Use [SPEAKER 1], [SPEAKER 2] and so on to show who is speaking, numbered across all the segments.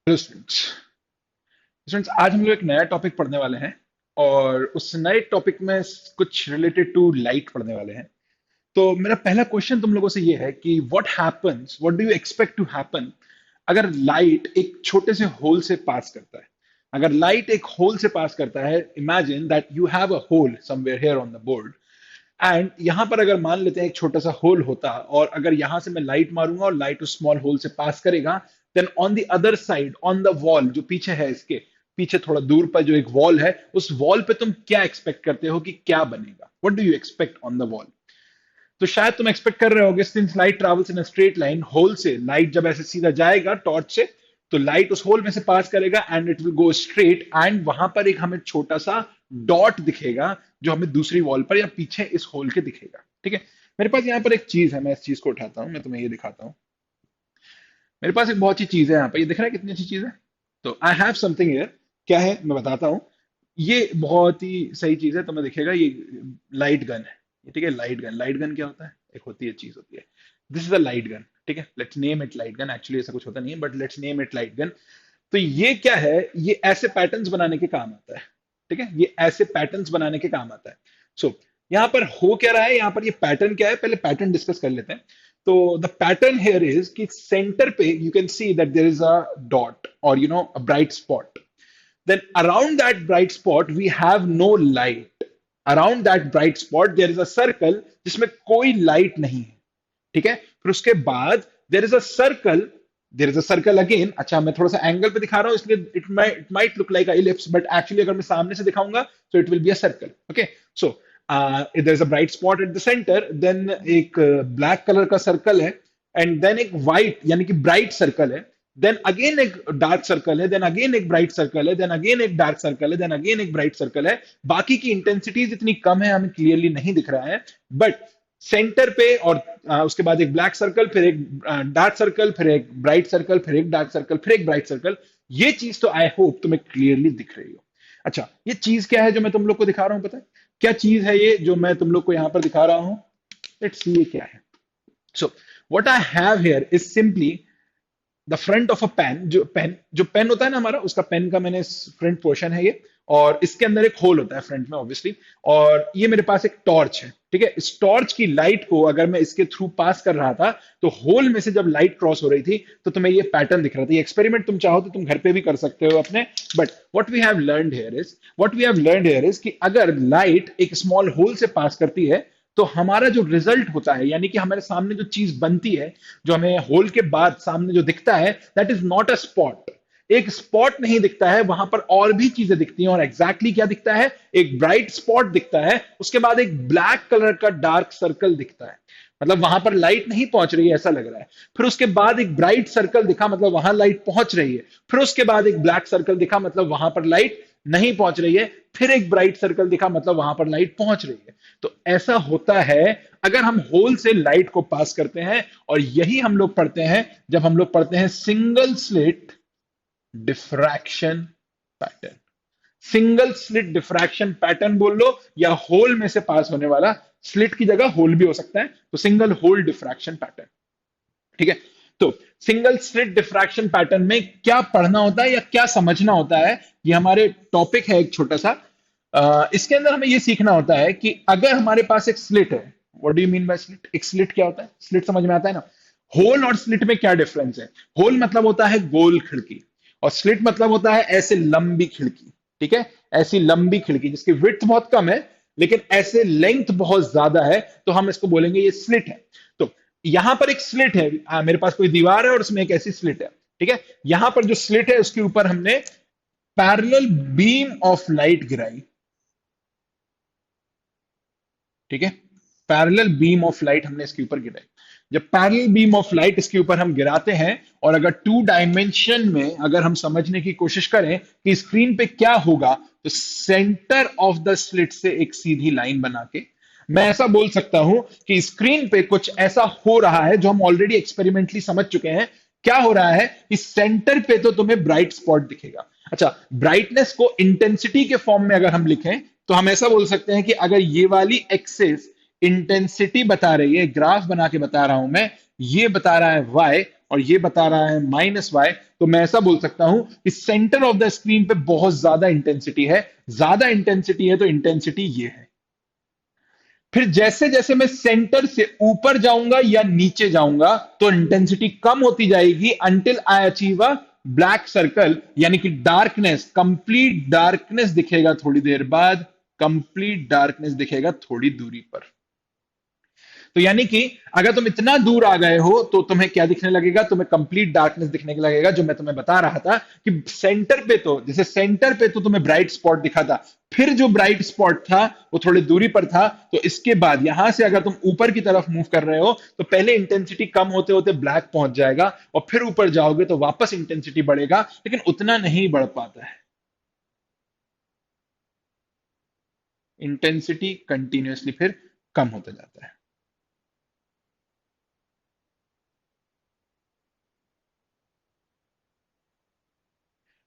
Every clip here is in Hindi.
[SPEAKER 1] Hello students. स्टूडेंट्स, आज हम लोग एक नया टॉपिक पढ़ने वाले हैं और उस नए टॉपिक में कुछ रिलेटेड टू लाइट पढ़ने वाले हैं। तो मेरा पहला क्वेश्चन तुम लोगों से ये है कि what do you expect to happen अगर लाइट एक छोटे से होल से पास करता है। अगर लाइट एक होल से पास करता है, imagine that you have a hole somewhere here on the board. And यहां पर अगर मान लेते हैं एक छोटा सा होल होता और अगर यहां से मैं लाइट मारूंगा और लाइट उस स्मॉल होल से पास करेगा, then on the other side on the wall, जो पीछे है इसके पीछे थोड़ा दूर पर जो एक वॉल है, उस वॉल पे तुम क्या एक्सपेक्ट करते हो कि क्या बनेगा? What do you expect on the wall? तो शायद तुम एक्सपेक्ट कर रहे होगे, since light travels in a straight line, hole से लाइट जब ऐसे सीधा जाएगा टॉर्च से, तो लाइट उस होल में से पास करेगा and it will go straight, and वहां पर एक हमें छोटा सा डॉट दिखेगा जो हमें दूसरी वॉल पर या पीछे इस होल के दिखेगा। ठीक है, मेरे पास यहाँ पर एक चीज है, मैं इस चीज को उठाता हूं, मैं तुम्हें ये दिखाता हूँ। मेरे पास एक बहुत अच्छी चीज है यहाँ पर, ये दिख रहा है कितनी अच्छी चीज है। तो आई हैव समथिंग हियर। क्या है मैं बताता हूँ। ये बहुत ही सही चीज है, तुम्हें दिखेगा ये लाइट गन है। ठीक है, लाइट गन, लाइट गन क्या होता है? एक होती है चीज होती है, this is a light gun. ठीक है, let's name it light gun. Actually ऐसा कुछ होता नहीं है, but let's name it light gun. तो ये क्या है? ये ऐसे पैटर्न्स बनाने के काम आता है। ठीक है, ये ऐसे पैटर्न्स बनाने के काम आता है। सो यहाँ पर हो क्या रहा है, यहाँ पर ये पैटर्न क्या है, पहले पैटर्न डिस्कस कर लेते हैं। तो द पैटर्न हियर इज कि सेंटर पे you can see that there is a dot और a bright spot. Then around that bright spot we have no light. Around that bright spot there is a circle जिसमें कोई लाइट नहीं है। ठीक है, फिर उसके बाद there is a circle, there is a circle again। अच्छा, मैं थोड़ा सा एंगल पे दिखा रहा हूं इसलिए it might look like a ellipse, but actually अगर मैं सामने से दिखाऊंगा so it will be a circle। Okay, so there is a bright spot at the center, then एक ब्लैक कलर का सर्कल है, एंड देन एक व्हाइट यानी कि ब्राइट सर्कल है, देन अगेन एक डार्क सर्कल है, देन अगेन एक ब्राइट सर्कल है, देन अगेन एक डार्क सर्कल है, देन अगेन एक ब्राइट सर्कल है। बाकी की इंटेंसिटीज इतनी कम है, हमें क्लियरली नहीं दिख रहा है, बट सेंटर पे और उसके बाद एक ब्लैक सर्कल, फिर एक डार्क सर्कल, फिर एक ब्राइट सर्कल, फिर एक डार्क सर्कल, फिर एक ब्राइट सर्कल। ये चीज तो आई होप तुम्हें क्लियरली दिख रही हो। अच्छा, ये चीज क्या है जो मैं तुम लोग को दिखा रहा हूं? पता है क्या चीज है ये जो मैं तुम लोग को यहां पर दिखा रहा हूं? लेट्स सी ये क्या है। So what I have here is simply the front of a pen. जो पेन होता है ना हमारा, उसका पेन का मैंने फ्रंट पोर्शन है ये, और इसके अंदर एक होल होता है फ्रंट में ऑब्वियसली, और ये मेरे पास एक टॉर्च है। ठीक है, इस टॉर्च की लाइट को अगर मैं इसके थ्रू पास कर रहा था, तो होल में से जब लाइट क्रॉस हो रही थी तो तुम्हें ये पैटर्न दिख रहा था। ये एक्सपेरिमेंट तुम चाहो तो तुम घर पे भी कर सकते हो अपने, but what we have learned here is कि अगर लाइट एक स्मॉल होल से पास करती है, तो हमारा जो रिजल्ट होता है, यानी कि हमारे सामने जो चीज बनती है, जो हमें होल के बाद सामने जो दिखता है, that is not a spot. एक स्पॉट नहीं दिखता है, वहां पर और भी चीजें दिखती हैं। और एग्जैक्टली क्या दिखता है? एक ब्राइट स्पॉट दिखता है, उसके बाद एक ब्लैक कलर का डार्क सर्कल दिखता है, मतलब वहां पर लाइट नहीं पहुंच रही है ऐसा लग रहा है। फिर उसके बाद एक ब्राइट सर्कल दिखा, मतलब वहां लाइट पहुंच रही है। फिर उसके बाद एक ब्लैक सर्कल दिखा, मतलब वहां पर लाइट नहीं पहुंच रही है। फिर एक ब्राइट सर्कल दिखा, मतलब वहां पर लाइट पहुंच रही है। तो ऐसा होता है अगर हम होल से लाइट को पास करते हैं, और यही हम लोग पढ़ते हैं जब हम लोग पढ़ते हैं single slit diffraction pattern. Single slit diffraction pattern बोल लो, या होल में से पास होने वाला, स्लिट की जगह होल भी हो सकता है, तो सिंगल होल डिफ्रैक्शन पैटर्न। ठीक है, तो सिंगल स्लिट डिफ्रैक्शन पैटर्न में क्या पढ़ना होता है या क्या समझना होता है, ये हमारे टॉपिक है एक छोटा सा। इसके अंदर हमें ये सीखना होता है कि अगर हमारे पास एक स्लिट है, what do you mean by slit? एक स्लिट क्या होता है? स्लिट समझ में आता है ना। होल और स्लिट में क्या डिफरेंस है? होल मतलब होता है गोल खिड़की, और स्लिट मतलब होता है ऐसे लंबी खिड़की। ठीक है, ऐसी लंबी खिड़की जिसकी विड्थ बहुत कम है लेकिन ऐसे लेंथ बहुत ज्यादा है, तो हम इसको बोलेंगे ये स्लिट है। तो यहां पर एक स्लिट है, मेरे पास कोई दीवार है और उसमें एक ऐसी स्लिट है। ठीक है, यहां पर जो स्लिट है उसके ऊपर हमने पैरेलल बीम ऑफ लाइट गिराई। ठीक है, पैरेलल बीम ऑफ लाइट हमने इसके ऊपर गिराई। जब पैरेलल बीम ऑफ लाइट इसके ऊपर हम गिराते हैं, और अगर टू डायमेंशन में अगर हम समझने की कोशिश करें कि स्क्रीन पे क्या होगा, तो सेंटर ऑफ द स्लिट से एक सीधी लाइन बना के मैं ऐसा बोल सकता हूं कि स्क्रीन पे कुछ ऐसा हो रहा है जो हम ऑलरेडी एक्सपेरिमेंटली समझ चुके हैं। क्या हो रहा है कि सेंटर पे तो तुम्हें ब्राइट स्पॉट दिखेगा। अच्छा, ब्राइटनेस को इंटेंसिटी के फॉर्म में अगर हम लिखें, तो हम ऐसा बोल सकते हैं कि अगर ये वाली एक्सेस इंटेंसिटी बता रही है, ग्राफ बना के बता रहा हूं मैं, ये बता रहा है वाई, और ये बता रहा है -y, तो मैं ऐसा बोल सकता हूं कि सेंटर ऑफ द स्क्रीन पे बहुत ज्यादा इंटेंसिटी है। ज्यादा इंटेंसिटी है तो इंटेंसिटी ये है। फिर जैसे जैसे मैं सेंटर से ऊपर जाऊंगा या नीचे जाऊंगा तो इंटेंसिटी कम होती जाएगी, until I achieve a black circle, यानी कि डार्कनेस, कंप्लीट डार्कनेस दिखेगा थोड़ी देर बाद, कंप्लीट डार्कनेस दिखेगा थोड़ी दूरी पर। तो यानी कि अगर तुम इतना दूर आ गए हो तो तुम्हें क्या दिखने लगेगा, तुम्हें कंप्लीट डार्कनेस दिखने लगेगा, जो मैं तुम्हें बता रहा था कि सेंटर पे तो, जैसे सेंटर पे तो तुम्हें ब्राइट स्पॉट दिखा था, फिर जो ब्राइट स्पॉट था वो थोड़ी दूरी पर था, तो इसके बाद यहां से अगर तुम ऊपर की तरफ मूव कर रहे हो तो पहले इंटेंसिटी कम होते होते ब्लैक पहुंच जाएगा, और फिर ऊपर जाओगे तो वापस इंटेंसिटी बढ़ेगा, लेकिन उतना नहीं बढ़ पाता है। इंटेंसिटी कंटिन्यूअसली फिर कम होता जाता है।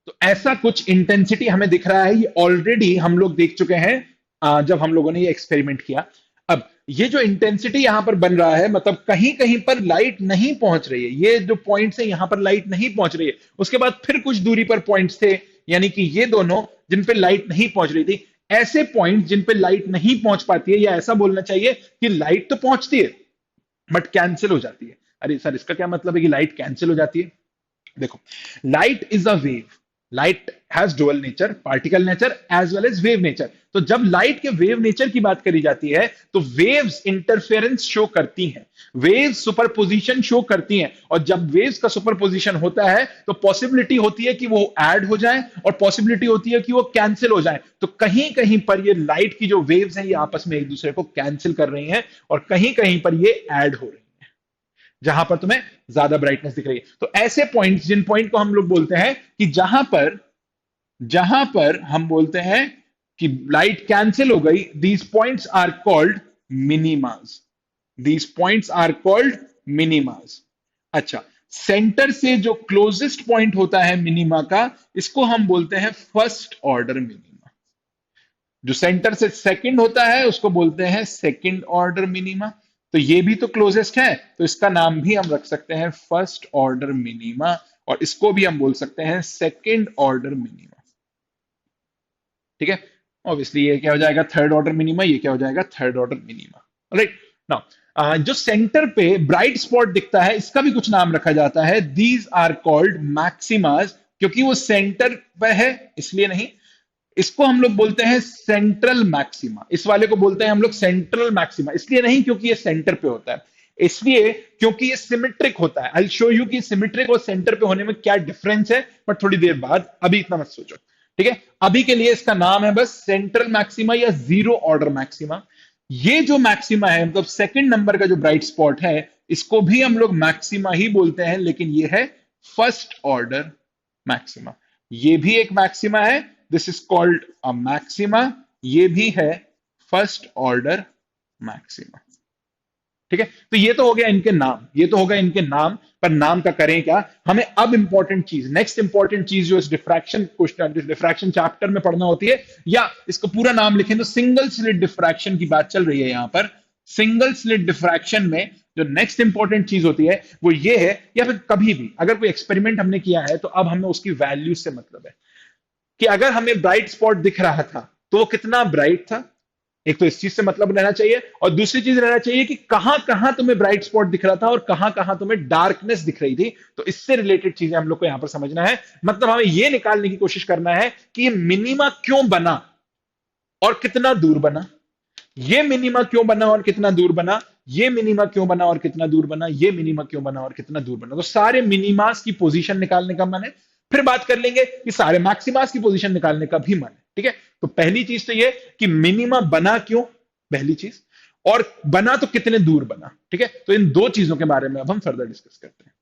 [SPEAKER 1] तो ऐसा कुछ इंटेंसिटी हमें दिख रहा है, ये ऑलरेडी हम लोग देख चुके हैं जब हम लोगों ने ये एक्सपेरिमेंट किया। अब ये जो इंटेंसिटी यहां पर बन रहा है, मतलब कहीं कहीं पर लाइट नहीं पहुंच रही है, ये जो पॉइंट्स है यहां पर लाइट नहीं पहुंच रही है, उसके बाद फिर कुछ दूरी पर पॉइंट्स थे, यानी कि ये दोनों जिन पे लाइट नहीं पहुंच रही थी। ऐसे पॉइंट जिन पे लाइट नहीं पहुंच पाती है, या ऐसा बोलना चाहिए कि लाइट तो पहुंचती है बट कैंसिल हो जाती है। अरे सर, इसका क्या मतलब है कि लाइट कैंसिल हो जाती है? देखो, light is a wave, light has dual nature, particle nature as well as wave nature. तो जब लाइट के वेव नेचर की बात करी जाती है तो वेव्स इंटरफेरेंस शो करती हैं, वेव्स सुपरपोजिशन शो करती हैं, और जब वेव्स का सुपरपोजिशन होता है तो पॉसिबिलिटी होती है कि वो ऐड हो जाए और पॉसिबिलिटी होती है कि वो कैंसिल हो जाए। तो कहीं कहीं पर ये लाइट की जो वेव्स हैं ये आपस में एक दूसरे को कैंसिल कर रही हैं, और कहीं कहीं पर ये ऐड हो रही हैं जहां पर तुम्हें ज्यादा ब्राइटनेस दिख रही है। तो ऐसे पॉइंट्स, जिन पॉइंट को हम लोग बोलते हैं कि जहां पर हम बोलते हैं कि लाइट कैंसिल हो गई, these points are called minimas. These points are called minimas. अच्छा, सेंटर से जो क्लोजेस्ट पॉइंट होता है मिनिमा का, इसको हम बोलते हैं फर्स्ट ऑर्डर मिनिमा। जो सेंटर से सेकंड होता है उसको बोलते हैं सेकंड ऑर्डर मिनिमा। तो ये भी तो क्लोजेस्ट है, तो इसका नाम भी हम रख सकते हैं फर्स्ट ऑर्डर मिनिमा, और इसको भी हम बोल सकते हैं सेकंड ऑर्डर मिनिमा। ठीक है, ऑब्वियसली ये क्या हो जाएगा, थर्ड ऑर्डर मिनिमा, ये क्या हो जाएगा, third order minima. Right now, जो सेंटर पे ब्राइट स्पॉट दिखता है इसका भी कुछ नाम रखा जाता है, दीज आर कॉल्ड मैक्सिमास, क्योंकि वो सेंटर पे है इसलिए नहीं। इसको हम लोग बोलते हैं सेंट्रल मैक्सिमा, इस वाले को बोलते हैं हम लोग सेंट्रल मैक्सिमा, इसलिए नहीं क्योंकि ये सेंटर पे होता है, इसलिए क्योंकि ये सिमेट्रिक होता है। आई शो यू कि सिमेट्रिक और सेंटर पे होने में क्या डिफरेंस है, बट थोड़ी देर बाद, अभी इतना मत सोचो। ठीक है, अभी के लिए इसका नाम है बस सेंट्रल मैक्सिमा या जीरो ऑर्डर मैक्सिमा। ये जो मैक्सिमा है, मतलब सेकंड नंबर का जो ब्राइट स्पॉट है, इसको भी हम लोग मैक्सिमा ही बोलते हैं, लेकिन ये है फर्स्ट ऑर्डर मैक्सिमा। ये भी एक मैक्सिमा है, this is called a maxima, ये भी है फर्स्ट ऑर्डर मैक्सिमा। ठीक है, तो ये तो हो गया इनके नाम, ये तो होगा इनके नाम, पर नाम का करें क्या, हमें अब इंपॉर्टेंट चीज, नेक्स्ट इंपॉर्टेंट चीज जो इस डिफ्रैक्शन क्वेश्चन, डिफ्रैक्शन चैप्टर में पढ़ना होती है, या इसको पूरा नाम लिखें तो सिंगल स्लिट डिफ्रैक्शन की बात चल रही है यहां पर। सिंगल स्लिट डिफ्रैक्शन में जो नेक्स्ट इंपॉर्टेंट चीज होती है वो ये है, या फिर कभी भी अगर कोई एक्सपेरिमेंट हमने किया है तो अब हमें उसकी वैल्यू से मतलब है कि अगर हमें ब्राइट स्पॉट दिख रहा था तो वो कितना ब्राइट था। एक तो इस चीज से मतलब रहना चाहिए, और दूसरी चीज रहना चाहिए कि कहां कहां तुम्हें ब्राइट स्पॉट दिख रहा था और कहां कहां तुम्हें डार्कनेस दिख रही थी। तो इससे रिलेटेड चीजें हम लोग को यहां पर समझना है, मतलब हमें यह निकालने की कोशिश करना है कि ये मिनिमा क्यों बना और कितना दूर बना, ये मिनिमा क्यों बना और कितना दूर बना, ये मिनिमा क्यों बना और कितना दूर बना, ये मिनिमा क्यों बना और कितना दूर बना। तो सारे मिनिमास की पोजीशन निकालने का मन है, फिर बात कर लेंगे कि सारे मैक्सिमास की पोजीशन निकालने का भी मन है। ठीक है, तो पहली चीज तो ये कि मिनिमा बना क्यों, पहली चीज, और बना तो कितने दूर बना। ठीक है, तो इन दो चीजों के बारे में अब हम फर्दर डिस्कस करते हैं।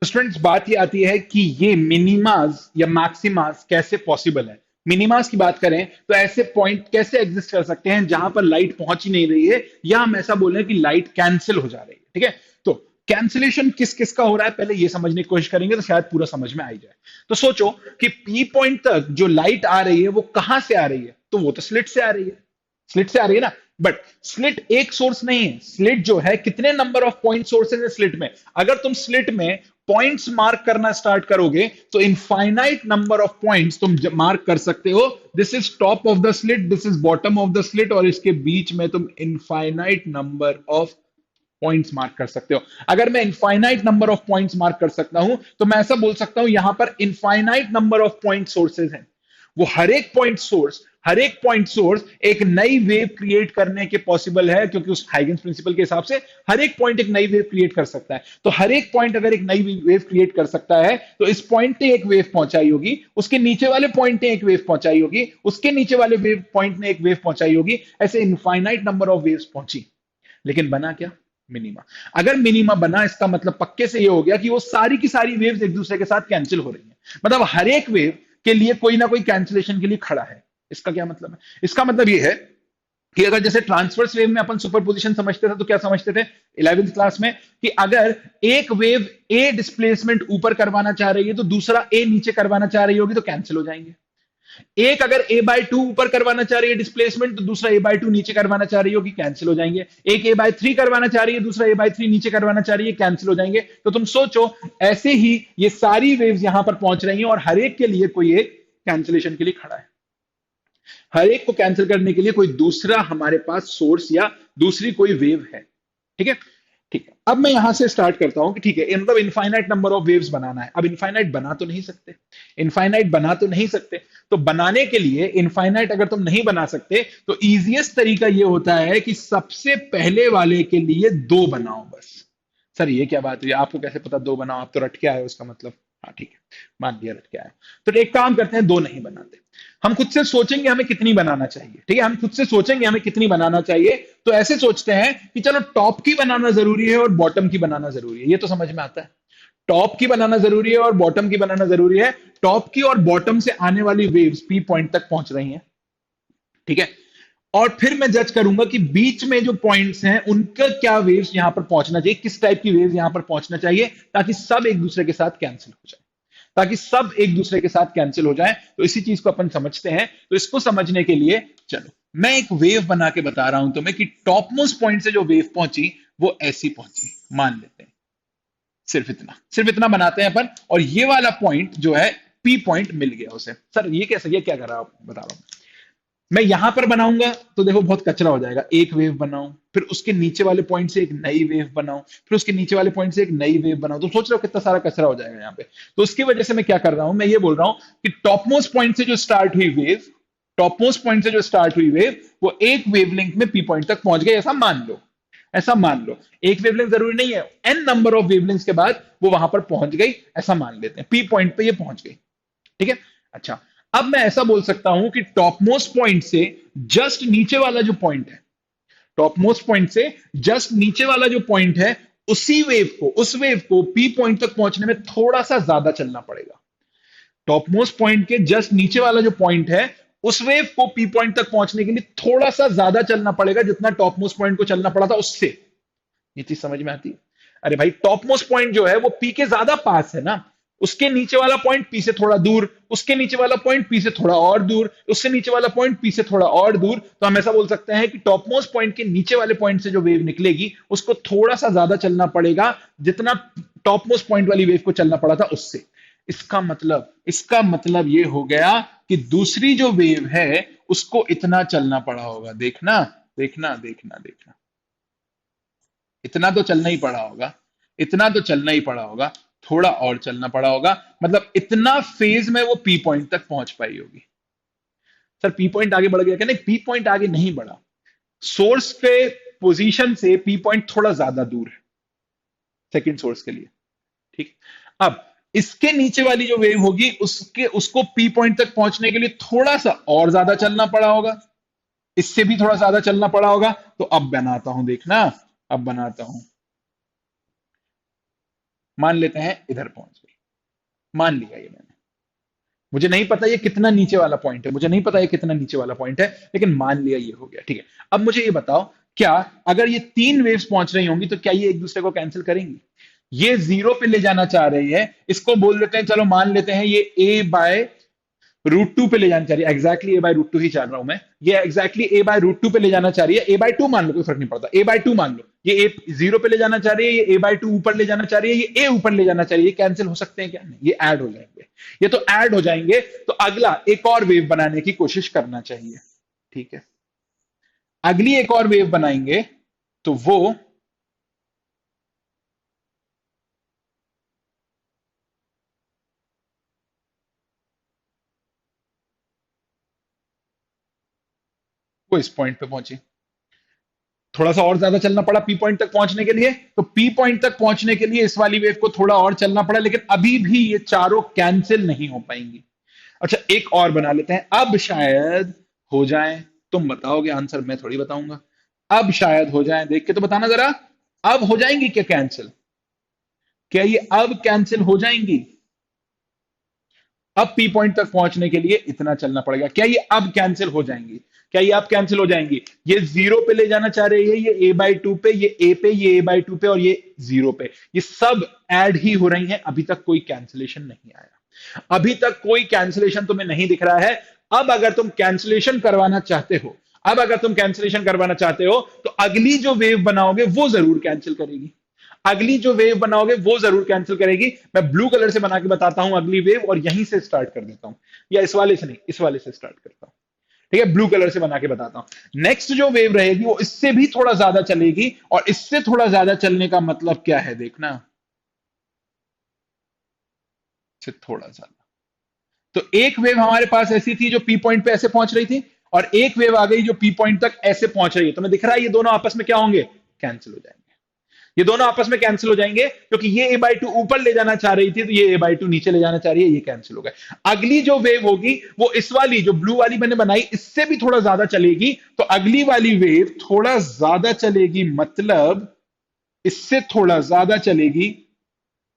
[SPEAKER 1] तो स्टूडेंट्स, बात ये आती है कि ये मिनिमास या मैक्सिमास कैसे पॉसिबल है। मिनिमास की बात करें तो ऐसे पॉइंट कैसे एग्जिस्ट कर सकते हैं जहां पर लाइट पहुंच ही नहीं रही है, या हम ऐसा बोलें कि लाइट कैंसिल हो जा रही है। ठीक है, तो कैंसिलेशन किस किस का हो रहा है पहले ये समझने की कोशिश करेंगे तो शायद पूरा समझ में आ ही जाए। तो सोचो कि पी पॉइंट तक जो लाइट आ रही है वो कहां से आ रही है, तो वो तो स्लिट से आ रही है, स्लिट से आ रही है ना। बट स्लिट एक सोर्स नहीं है, स्लिट जो है कितने नंबर ऑफ पॉइंट सोर्सेज है स्लिट में। अगर तुम स्लिट में पॉइंट्स मार्क करना स्टार्ट करोगे तो इनफाइनाइट नंबर ऑफ पॉइंट्स तुम मार्क कर सकते हो। This is top of the slit, this is bottom of the slit, और इसके बीच में तुम infinite number of points mark कर सकते हो। अगर मैं infinite number of points mark कर सकता हूं तो मैं ऐसा बोल सकता हूं यहां पर infinite number of point sources हैं। वो हर एक पॉइंट सोर्स एक नई वेव क्रिएट करने के पॉसिबल है, क्योंकि उस हाइगेंस प्रिंसिपल के हिसाब से हर एक पॉइंट एक नई वेव क्रिएट कर सकता है। तो हर एक पॉइंट अगर एक नई वेव क्रिएट कर सकता है तो इस पॉइंट ने एक वेव पहुंचाई होगी, उसके नीचे वाले पॉइंट ने एक वेव पहुंचाई होगी, उसके नीचे वाले वेव पॉइंट ने एक वेव पहुंचाई होगी, ऐसे इनफाइनाइट नंबर ऑफ वेव्स पहुंची। लेकिन बना क्या? मिनिमा। अगर मिनिमा बना इसका मतलब पक्के से ये हो गया कि वो सारी की सारी वेव्स एक दूसरे के साथ कैंसिल हो रही हैं। मतलब हर एक वेव के लिए कोई ना कोई कैंसिलेशन के लिए खड़ा है। इसका क्या मतलब है? इसका मतलब ये है कि अगर जैसे ट्रांसवर्स वेव में अपन सुपरपोजिशन समझते थे तो क्या समझते थे 11th क्लास में, कि अगर एक वेव ए डिस्प्लेसमेंट ऊपर करवाना चाह रही है तो दूसरा ए नीचे करवाना चाह रही होगी तो कैंसिल हो जाएंगे। एक अगर ए बाय 2 ऊपर करवाना चाह रही है डिस्प्लेसमेंट तो दूसरा ए बाय 2 नीचे करवाना चाह रही होगी, कैंसिल हो जाएंगे। एक ए बाय 3 करवाना चाह रही है, दूसरा ए बाय 3 नीचे करवाना चाह रही है, कैंसिल हो जाएंगे। तो तुम सोचो ऐसे ही ये सारी वेव्स यहां पर पहुंच रही हैं और हर एक के लिए कोई एक कैंसिलेशन के लिए खड़ा है। हर एक को कैंसिल करने के लिए कोई दूसरा हमारे पास सोर्स या दूसरी कोई वेव है। ठीक है, ठीक है। अब मैं यहां से स्टार्ट करता हूं कि ठीक है, मतलब इनफाइनाइट नंबर ऑफ वेव्स बनाना है। अब इनफाइनाइट बना तो नहीं सकते, इनफाइनाइट बना तो नहीं सकते, तो बनाने के लिए इनफाइनाइट अगर तुम नहीं बना सकते तो इजीएस्ट तरीका ये होता है कि सबसे पहले वाले के लिए दो बनाओ बस। सर ये क्या बात हुई, आपको कैसे पता दो बनाओ? आप तो रट के आए हो इसका मतलब। हाँ ठीक है, मान लिया रट के आए। तो एक काम करते हैं, दो नहीं बनाते, हम खुद से सोचेंगे हमें कितनी बनाना चाहिए। ठीक है, हम खुद से सोचेंगे हमें कितनी बनाना चाहिए। तो ऐसे सोचते हैं कि चलो टॉप की बनाना जरूरी है और बॉटम की बनाना जरूरी है। ये तो समझ में आता है, टॉप की बनाना जरूरी है और बॉटम की बनाना जरूरी है। टॉप की और बॉटम से आने वाली वेव्स पी पॉइंट तक पहुंच रही हैं। ठीक है, और फिर मैं जज करूंगा कि बीच में जो पॉइंट्स हैं उनका क्या वेव्स यहां पर पहुंचना चाहिए, किस टाइप की वेव्स यहां पर पहुंचना चाहिए, ताकि सब एक दूसरे के साथ कैंसिल हो जाए, ताकि सब एक दूसरे के साथ कैंसिल हो जाए। तो इसी चीज को अपन समझते हैं। तो इसको समझने के लिए चलो मैं एक वेव बना के बता रहा हूं तुम्हें कि टॉप मोस्ट पॉइंट से जो वेव पहुंची वो ऐसी पहुंची, मान लेते हैं। सिर्फ इतना बनाते हैं अपन, और ये वाला पॉइंट जो है पी पॉइंट मिल गया उसे। सर ये कैसे, ये क्या कर रहा हूं बता रहा हूं मैं। यहां पर बनाऊंगा तो देखो बहुत कचरा हो जाएगा। एक वेव बनाऊं, फिर उसके नीचे वाले पॉइंट से एक नई वेव बनाऊं, फिर उसके नीचे वाले पॉइंट से एक नई वेव बनाऊं, तो सोच रहे हो कितना सारा कचरा हो जाएगा यहाँ पे। तो उसकी वजह से मैं क्या कर रहा हूं, मैं ये बोल रहा हूं कि टॉप मोस्ट पॉइंट से जो स्टार्ट हुई वेव, टॉप मोस्ट पॉइंट से जो स्टार्ट हुई वेव, वो एक वेवलेंथ में पी पॉइंट तक पहुंच गई। ऐसा मान लो, ऐसा मान लो। एक वेवलेंथ जरूरी नहीं है, एन नंबर ऑफ वेवलेंथ के बाद वो वहां पर पहुंच गई, ऐसा मान लेते हैं। पी पॉइंट पे ये पहुंच गई। ठीक है, अच्छा। अब मैं ऐसा बोल सकता हूं कि टॉप मोस्ट पॉइंट से जस्ट नीचे वाला जो पॉइंट है, टॉप मोस्ट पॉइंट से जस्ट नीचे वाला जो पॉइंट है, उस वेव को पी पॉइंट तक पहुंचने में थोड़ा सा ज्यादा चलना पड़ेगा। टॉप मोस्ट पॉइंट के जस्ट नीचे वाला जो पॉइंट है, उस वेव को पी पॉइंट तक पहुंचने के लिए थोड़ा सा ज्यादा चलना पड़ेगा जितना टॉप मोस्ट पॉइंट को चलना पड़ा था उससे। ये चीज समझ में आती है? अरे भाई, टॉप मोस्ट पॉइंट जो है वो पी के ज्यादा पास है ना, उसके नीचे वाला पॉइंट पी से थोड़ा दूर, उसके नीचे वाला पॉइंट पी से थोड़ा और दूर, उससे नीचे वाला पॉइंट पी से थोड़ा और दूर। तो हम ऐसा बोल सकते हैं कि टॉप मोस्ट पॉइंट के नीचे वाले पॉइंट से जो वेव निकलेगी उसको थोड़ा सा ज्यादा चलना पड़ेगा जितना टॉप मोस्ट पॉइंट वाली वेव को चलना पड़ा था उससे। इसका मतलब ये हो गया कि दूसरी जो वेव है उसको इतना चलना पड़ा होगा। देखना देखना देखना देखना, इतना तो चलना ही पड़ा होगा, इतना तो चलना ही पड़ा होगा, थोड़ा और चलना पड़ा होगा। मतलब इतना फेज में वो पी पॉइंट तक पहुंच पाई होगी। सर पी पॉइंट आगे बढ़ गया क्या? नहीं, पी पॉइंट आगे नहीं बढ़ा। सोर्स के पोजीशन से पी पॉइंट थोड़ा ज्यादा दूर है सेकंड सोर्स के लिए। ठीक, अब इसके नीचे वाली जो वेव होगी उसको पी पॉइंट तक पहुंचने के लिए थोड़ा सा और ज्यादा चलना पड़ा होगा, इससे भी थोड़ा ज्यादा चलना पड़ा होगा। तो अब बनाता हूं, देखना, अब बनाता हूं। मान लेते हैं इधर पहुंच गई, मान लिया ये मैंने। मुझे नहीं पता ये कितना नीचे वाला पॉइंट है, मुझे नहीं पता ये कितना नीचे वाला पॉइंट है, लेकिन मान लिया ये हो गया। ठीक है, अब मुझे ये बताओ, क्या अगर ये तीन वेव्स पहुंच रही होंगी तो क्या ये एक दूसरे को कैंसिल करेंगी? ये जीरो पे ले जाना चाह रही है, इसको बोल देते हैं, चलो मान लेते हैं ये ए बाय √2 पे ले जाना चाह रही है, एग्जैक्टली a/√2 ही चाह रहा हूं मैं, ये एग्जैक्टली a/√2 पे ले जाना चाह रही है, a/2 मान लो, कोई फर्क नहीं पड़ता, a/2 मान लो, ये a 0 पे ले जाना चाह रही है, ये a/2 ऊपर ले जाना चाह रही है, ये a ऊपर ले जाना चाह रही है, कैंसिल हो सकते हैं क्या? नहीं, ये ऐड हो जाएंगे, ये तो ऐड हो जाएंगे। तो अगला एक और वेव बनाने की कोशिश करना चाहिए, ठीक है? अगली एक और वेव बनाएंगे तो वो इस पॉइंट पे पहुंची, थोड़ा सा और ज्यादा चलना पड़ा पी पॉइंट तक पहुंचने के लिए, तो पी पॉइंट तक पहुंचने के लिए इस वाली वेव को थोड़ा और चलना पड़ा, लेकिन अभी भी ये चारों कैंसिल नहीं हो पाएंगी। अच्छा, एक और बना लेते हैं, अब शायद हो जाए। तुम बताओगे आंसर, मैं थोड़ी बताऊंगा। अब शायद हो जाए, देख के तो बताना जरा। अब हो जाएंगी क्या कैंसिल? क्या ये अब कैंसिल हो जाएंगी? अब पी पॉइंट तक पहुंचने के लिए इतना चलना पड़ेगा, क्या ये अब कैंसिल हो जाएंगी? क्या ये अब कैंसिल हो जाएंगी? ये 0 पे ले जाना चाह रही है, ये a/2 पे, ये a पे, ये a/2 पे, और ये 0 पे, ये सब ऐड ही हो रही हैं, अभी तक कोई कैंसिलेशन नहीं आया, अभी तक कोई कैंसिलेशन तुम्हें नहीं दिख रहा है। अब अगर तुम कैंसिलेशन करवाना चाहते हो, अब अगर तुम कैंसिलेशन करवाना चाहते हो, तो अगली जो वेव बनाओगे वो जरूर कैंसिल करेगी, अगली जो वेव बनाओगे वो जरूर कैंसिल करेगी। मैं ब्लू कलर से बना के बताता हूं अगली वेव, और यहीं से स्टार्ट कर देता हूं, या इस वाले से नहीं, इस वाले से स्टार्ट करता हूं, ठीक है? ब्लू कलर से बना के बताता हूं। नेक्स्ट जो वेव रहेगी वो इससे भी थोड़ा ज्यादा चलेगी, और इससे थोड़ा ज्यादा चलने का मतलब क्या है देखना, से थोड़ा ज्यादा। तो एक वेव हमारे पास ऐसी थी जो पी पॉइंट पे ऐसे पहुंच रही थी, और एक वेव आ गई जो पी पॉइंट तक ऐसे पहुंच रही है। तो मैं दिख रहा है ये दोनों आपस में क्या होंगे? कैंसिल हो जाएंगे, ये दोनों आपस में कैंसिल हो जाएंगे, क्योंकि ये a/2 ऊपर ले जाना चाह रही थी, तो ये a/2 नीचे ले जाना चाह रही है, ये कैंसिल हो गए। अगली जो वेव होगी वो इस वाली जो ब्लू वाली मैंने बनाई, इससे भी थोड़ा ज्यादा चलेगी, तो अगली वाली वेव थोड़ा ज्यादा चलेगी, मतलब इससे थोड़ा ज्यादा चलेगी,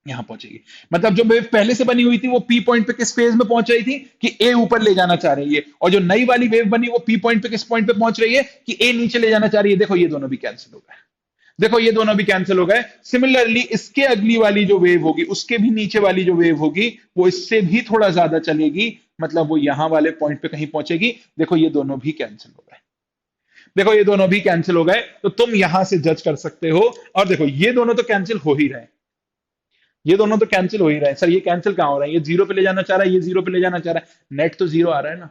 [SPEAKER 1] यहां पहुंचेगी। मतलब जो वेव पहले से बनी हुई थी वो पी पॉइंट पे किस फेज में पहुंच रही थी कि ए ऊपर ले जाना चाह रही है, और जो नई वाली वेव बनी वो पी पॉइंट पे किस पॉइंट पे पहुंच रही है कि ए नीचे ले जाना चाह रही है। देखो ये दोनों भी कैंसिल हो गए, देखो ये दोनों भी कैंसिल हो गए। सिमिलरली इसके अगली वाली जो वेव होगी, उसके भी नीचे वाली जो वेव होगी, वो इससे भी थोड़ा ज्यादा चलेगी, मतलब वो यहां वाले पॉइंट पे कहीं पहुंचेगी। देखो ये दोनों भी कैंसिल हो गए, देखो ये दोनों भी कैंसिल हो गए। तो तुम यहां से जज कर सकते हो, और देखो ये दोनों तो कैंसिल हो ही रहे हैं, ये दोनों तो कैंसिल हो ही रहे हैं। सर ये कैंसिल कहां हो रहा है? ये 0 पे ले जाना चाह रहा है, ये 0 पे ले जाना चाह रहा है, नेट तो 0 आ रहा है ना,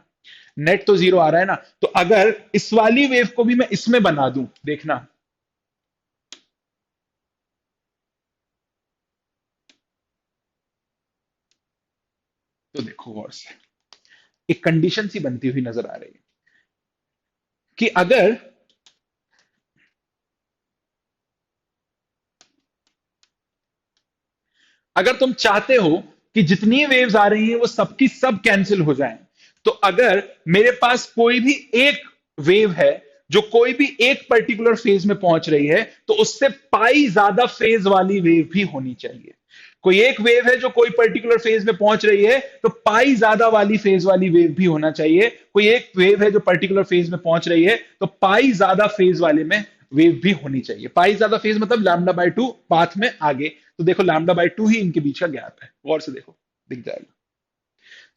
[SPEAKER 1] नेट तो 0 आ रहा है ना। तो अगर इस वाली वेव को भी मैं इसमें बना दूं, देखना, तो देखो गौर से, एक कंडीशन सी बनती हुई नजर आ रही है कि अगर तुम चाहते हो कि जितनी वेव्स आ रही हैं वो सबकी सब कैंसिल हो जाएं, तो अगर मेरे पास कोई भी एक वेव है जो कोई भी एक पर्टिकुलर फेज में पहुंच रही है, तो उससे पाई ज्यादा फेज वाली वेव भी होनी चाहिए। कोई एक वेव है जो कोई पर्टिकुलर फेज में पहुंच रही है, तो पाई ज्यादा वाली फेज वाली वेव भी होना चाहिए। कोई एक वेव है जो पर्टिकुलर फेज में पहुंच रही है, तो पाई ज्यादा फेज वाले में वेव भी होनी चाहिए। पाई ज्यादा फेज मतलब λ/2 पाथ में आगे। तो देखो λ/2 ही इनके बीच का गैप है, गौर से देखो, दिख जाएगा।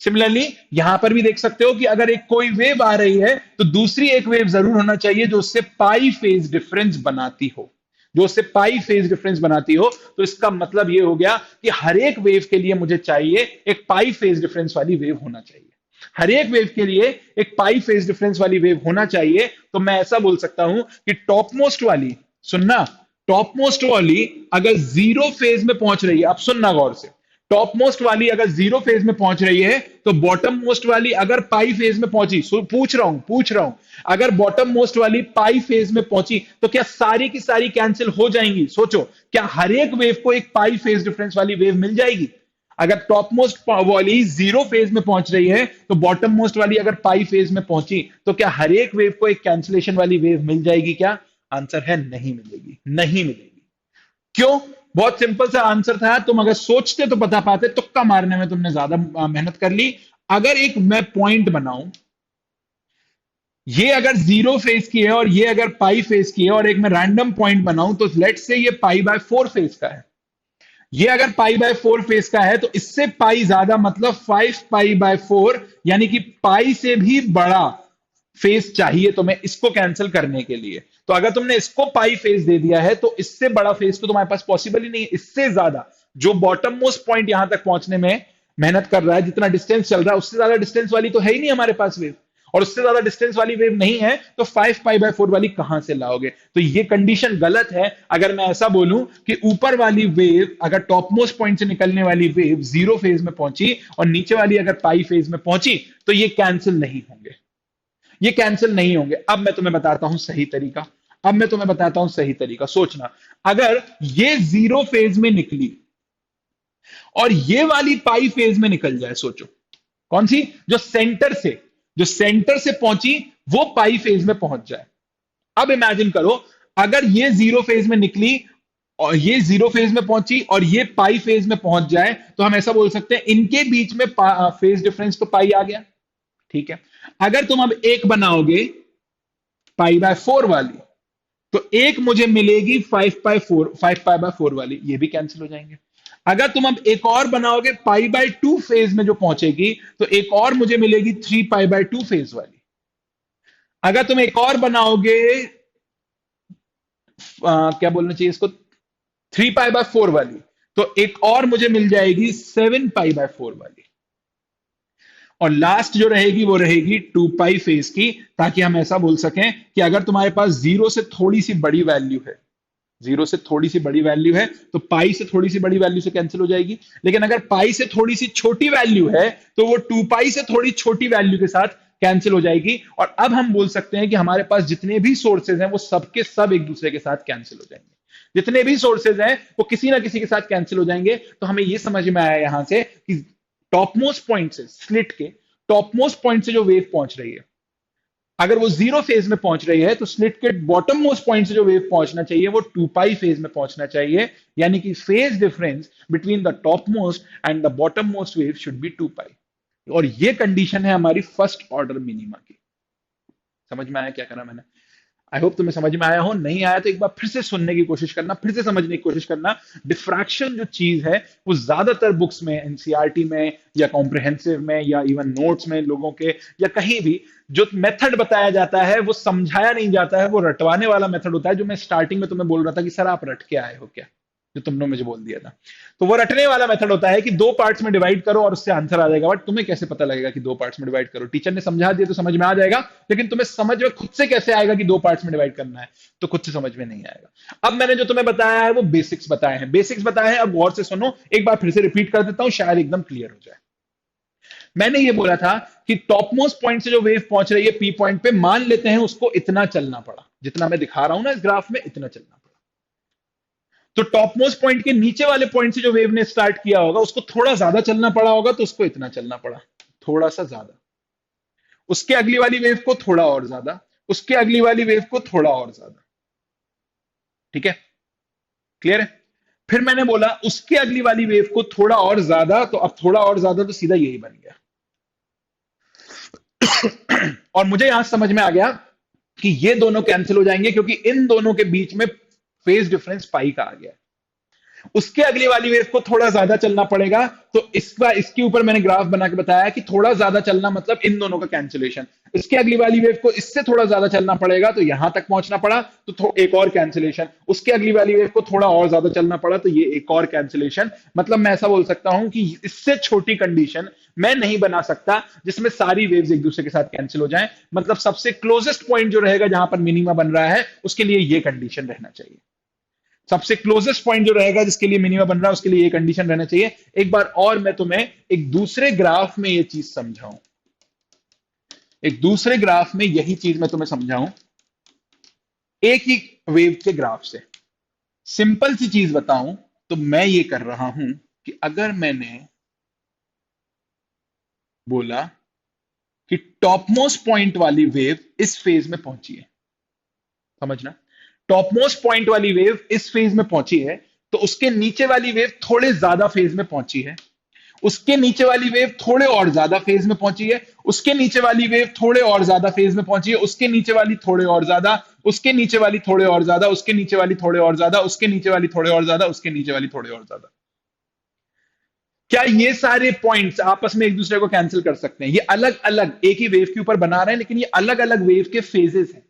[SPEAKER 1] सिमिलरली यहां पर भी देख सकते हो कि अगर एक कोई वेव आ रही है, तो दूसरी एक वेव जरूर होना चाहिए जो उससे पाई फेज डिफरेंस बनाती हो, जो उससे पाई फेज डिफरेंस बनाती हो। तो इसका मतलब यह हो गया कि हर एक वेव के लिए मुझे चाहिए एक पाई फेज डिफरेंस वाली वेव होना चाहिए, हर एक वेव के लिए एक पाई फेज डिफरेंस वाली वेव होना चाहिए। तो मैं ऐसा बोल सकता हूं कि टॉप मोस्ट वाली, सुनना, टॉप मोस्ट वाली अगर 0 फेज में पहुंच रही है, अब सुनना गौर से, टॉप मोस्ट वाली अगर 0 फेज में पहुंच रही है, तो बॉटम मोस्ट वाली अगर पाई फेज में पहुंची, पूछ रहा हूं, अगर बॉटम मोस्ट वाली पाई फेज में पहुंची, तो क्या सारी की सारी कैंसिल हो जाएंगी? सोचो, क्या हर एक वेव को एक पाई फेज डिफरेंस वाली वेव मिल जाएगी? अगर टॉप मोस्ट वाली 0 फेज में पहुंच रही है, तो बॉटम मोस्ट वाली अगर पाई फेज में पहुंची, तो क्या हर एक वेव को एक कैंसिलेशन वाली वेव मिल जाएगी क्या? आंसर है नहीं मिलेगी, नहीं मिलेगी। क्यों? बहुत सिंपल सा आंसर था, तुम अगर सोचते तो बता पाते, तुक्का मारने में तुमने ज्यादा मेहनत कर ली। अगर एक मैं पॉइंट बनाऊं, ये अगर 0 फेज की है और ये अगर पाई फेज की है, और एक मैं रैंडम पॉइंट बनाऊं, तो लेट से ये π/4 फेज का है, ये अगर पाई बाय 4 फेज का है तो इससे पाई ज्यादा मतलब 5 पाई बाय 4, यानी कि पाई से भी बड़ा फेज चाहिए तुम्हें इसको कैंसिल करने के लिए। तो अगर तुमने इसको पाई फेज दे दिया है तो इससे बड़ा फेज तो तुम्हारे पास पॉसिबल ही नहीं है। इससे ज्यादा जो बॉटम मोस्ट पॉइंट यहां तक पहुंचने में मेहनत कर रहा है, जितना डिस्टेंस चल रहा है, उससे ज्यादा डिस्टेंस वाली तो है ही नहीं हमारे पास वेव, और उससे ज्यादा डिस्टेंस वाली वेव नहीं है, तो 5 पाई बाय 4 वाली कहां से लाओगे? तो ये कंडीशन गलत है। अगर मैं ऐसा बोलूं कि ऊपर वाली वेव, अगर टॉप मोस्ट पॉइंट से निकलने वाली वेव जीरो फेज में पहुंची और नीचे वाली अगर पाई फेज में पहुंची, तो ये कैंसिल नहीं होंगे, ये कैंसिल नहीं होंगे। अब मैं तुम्हें बताता हूं सही तरीका, अब मैं तुम्हें बताता हूं सही तरीका। सोचना, अगर ये जीरो फेज में निकली और ये वाली पाई फेज में निकल जाए, सोचो कौन सी, जो सेंटर से पहुंची वो पाई फेज में पहुंच जाए। अब इमेजिन करो, अगर ये जीरो फेज में निकली और ये जीरो फेज में पहुंची और ये पाई फेज में पहुंच जाए, तो हम ऐसा बोल सकते हैं इनके बीच में फेज डिफरेंस तो पाई आ गया, ठीक है। अगर तुम अब एक बनाओगे पाई बाय 4 वाली, तो एक मुझे मिलेगी 5 पाई बाय 4 वाली, ये भी कैंसिल हो जाएंगे। अगर तुम अब एक और बनाओगे पाई बाय 2 फेज में जो पहुंचेगी, तो एक और मुझे मिलेगी 3 पाई बाय 2 फेज वाली। अगर तुम एक और बनाओगे क्या बोलना चाहिए इसको, 3 पाई बाय 4 वाली, तो एक और मुझे मिल जाएगी 7 पाई बाय 4 वाली। और लास्ट जो रहेगी वो रहेगी 2 पाई फेज की, ताकि हम ऐसा बोल सकें कि अगर तुम्हारे पास जीरो से थोड़ी सी बड़ी वैल्यू है, जीरो से थोड़ी सी बड़ी वैल्यू है, तो पाई से थोड़ी सी बड़ी वैल्यू से कैंसिल हो जाएगी। लेकिन अगर पाई से थोड़ी सी छोटी वैल्यू है, तो वो 2 पाई से थोड़ी छोटी वैल्यू के साथ कैंसिल हो जाएगी। और अब हम बोल सकते हैं कि हमारे पास जितने भी सोर्सेज हैं वो सबके सब एक दूसरे के साथ कैंसिल हो जाएंगे। जितने भी सोर्सेज हैं वो किसी ना किसी के साथ कैंसिल हो जाएंगे। तो हमें यह समझ में आया यहां से कि टॉप मोस्ट पॉइंट से, स्लिट के टॉप मोस्ट पॉइंट से जो वेव पहुंच रही है, अगर वो जीरो फेज में पहुंच रही है, तो स्लिट के बॉटम मोस्ट पॉइंट से जो वेव पहुंचना चाहिए वो 2 पाई फेज में पहुंचना चाहिए। यानी कि phase difference between the top most and the bottom most wave should be 2 पाई। और ये कंडीशन है हमारी फर्स्ट ऑर्डर मिनिमा की। समझ में आया क्या करा मैंने? आई होप तुम्हें समझ में आया हो। नहीं आया तो एक बार फिर से सुनने की कोशिश करना, फिर से समझने की कोशिश करना। डिफ्रैक्शन जो चीज है वो ज्यादातर बुक्स में, एनसीईआरटी में या कॉम्प्रिहेंसिव में या इवन नोट्स में लोगों के, या कहीं भी जो मेथड बताया जाता है वो समझाया नहीं जाता है, वो रटवाने वाला मेथड होता है। जो मैं स्टार्टिंग में तुम्हें बोल रहा था कि सर आप रट के आए हो क्या, जो तुमने मुझे बोल दिया था, तो वो रटने वाला मेथड होता है कि दो पार्ट्स में डिवाइड करो और उससे आंसर आ जाएगा। बट तुम्हें कैसे पता लगेगा कि दो पार्ट्स में डिवाइड करो? टीचर ने समझा दिया तो समझ में आ जाएगा, लेकिन तुम्हें समझ में खुद से कैसे आएगा कि दो पार्ट्स में डिवाइड करना है? तो खुद से समझ में नहीं आएगा। अब मैंने जो तुम्हें बताया है वो बेसिक्स बताए हैं, बेसिक्स बताए हैं। अब गौर से सुनो, एक बार फिर से रिपीट कर देता हूं, शायद एकदम क्लियर हो जाए। मैंने ये बोला था कि टॉप मोस्ट पॉइंट से जो वेव पहुंच रही है पी पॉइंट पे, मान लेते हैं उसको इतना चलना पड़ा, जितना मैं दिखा रहा हूं ना इस ग्राफ में, इतना चलना पड़ा। तो टॉप मोस्ट पॉइंट के नीचे वाले पॉइंट से जो वेव ने स्टार्ट किया होगा उसको थोड़ा ज्यादा चलना पड़ा होगा, तो उसको इतना चलना पड़ा, थोड़ा सा ज्यादा। उसके अगली वाली वेव को थोड़ा और ज्यादा, उसके अगली वाली वेव को थोड़ा और ज्यादा। ठीक है, क्लियर है? फिर मैंने बोला उसके अगली वाली वेव को थोड़ा और ज्यादा, तो अब थोड़ा और ज्यादा तो सीधा यही बन गया। और मुझे यहां समझ में आ गया कि ये दोनों कैंसिल हो जाएंगे, क्योंकि इन दोनों के बीच में फेज डिफरेंस पाई का आ गया। उसके अगली वाली वेव को थोड़ा ज्यादा चलना पड़ेगा, तो इसके ऊपर मैंने ग्राफ बना के बताया कि थोड़ा ज्यादा चलना मतलब इन दोनों का कैंसिलेशन। इसके अगली वाली वेव को इससे थोड़ा ज्यादा चलना पड़ेगा, तो यहां तक पहुंचना पड़ा, तो एक और कैंसिलेशन। उसके अगली वाली वेव को थोड़ा और ज्यादा चलना पड़ा, तो ये एक और कैंसिलेशन। मतलब मैं ऐसा बोल सकता हूं कि इससे छोटी कंडीशन मैं नहीं बना सकता जिसमें सारी वेव्स एक दूसरे के साथ कैंसिल हो जाएं। मतलब सबसे क्लोजेस्ट पॉइंट जो रहेगा जहां पर मिनिमा बन रहा है, उसके लिए ये कंडीशन रहना चाहिए। सबसे क्लोजेस्ट पॉइंट जो रहेगा जिसके लिए मिनिमा बन रहा है, उसके लिए ये कंडीशन रहना चाहिए। एक बार और मैं तुम्हें एक दूसरे ग्राफ में ये चीज समझाऊं, एक दूसरे ग्राफ में यही चीज मैं तुम्हें समझाऊं, एक ही वेव के ग्राफ से सिंपल सी चीज बताऊं। तो मैं ये कर रहा हूं कि अगर मैंने बोला कि टॉप मोस्ट पॉइंट वाली वेव इस फेज में पहुंची है, समझना, टॉप मोस्ट पॉइंट वाली वेव इस फेज में पहुंची है, तो उसके नीचे वाली वेव थोड़े ज्यादा फेज में पहुंची है, उसके नीचे वाली वेव थोड़े और ज्यादा फेज में पहुंची है, उसके नीचे वाली वेव थोड़े और ज्यादा फेज में पहुंची है, उसके नीचे वाली थोड़े और ज्यादा, उसके नीचे वाली थोड़े और ज्यादा, उसके नीचे वाली थोड़े और ज्यादा, उसके नीचे वाली थोड़े और ज्यादा, उसके नीचे वाली थोड़े और ज्यादा। क्या ये सारे पॉइंट्स आपस में एक दूसरे को कैंसिल कर सकते हैं? ये अलग अलग एक ही वेव के ऊपर बना रहे हैं, लेकिन ये अलग अलग वेव के फेजेस हैं।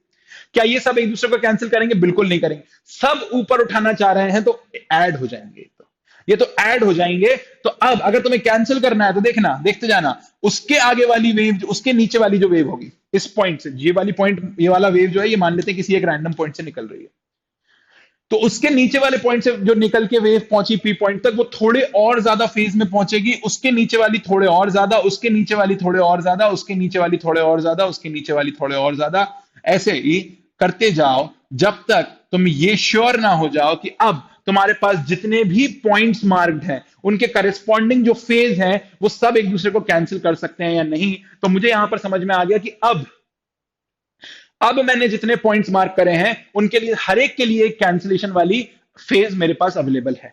[SPEAKER 1] क्या ये सब एक दूसरे को कैंसिल करेंगे? बिल्कुल नहीं करेंगे। सब ऊपर उठाना चाह रहे हैं तो ऐड हो जाएंगे, तो ये तो ऐड हो जाएंगे। तो अब अगर तुम्हें कैंसिल करना है तो देखना, देखते जाना, उसके आगे वाली वेव, उसके नीचे वाली जो वेव होगी इस पॉइंट से, ये वाली पॉइंट, ये वाला वेव जो है, ये मान लेते हैं किसी एक रैंडम पॉइंट से निकल रही है, तो उसके नीचे वाले पॉइंट से जो निकल के वेव पहुंची पी पॉइंट तक, वो थोड़े और ज्यादा फेज में पहुंचेगी, उसके नीचे वाली थोड़े और ज्यादा, उसके नीचे वाली थोड़े और ज्यादा, उसके नीचे वाली थोड़े और ज्यादा, उसके नीचे वाली थोड़े और ज्यादा, ऐसे ही करते जाओ जब तक तुम ये श्योर ना हो जाओ कि अब तुम्हारे पास जितने भी पॉइंट्स मार्क्ड हैं उनके करस्पॉन्डिंग जो फेज हैं वो सब एक दूसरे को कैंसिल कर सकते हैं या नहीं। तो मुझे यहां पर समझ में आ गया कि अब मैंने जितने पॉइंट्स मार्क करे हैं उनके लिए, हर एक के लिए एक कैंसिलेशन वाली फेज मेरे पास अवेलेबल है।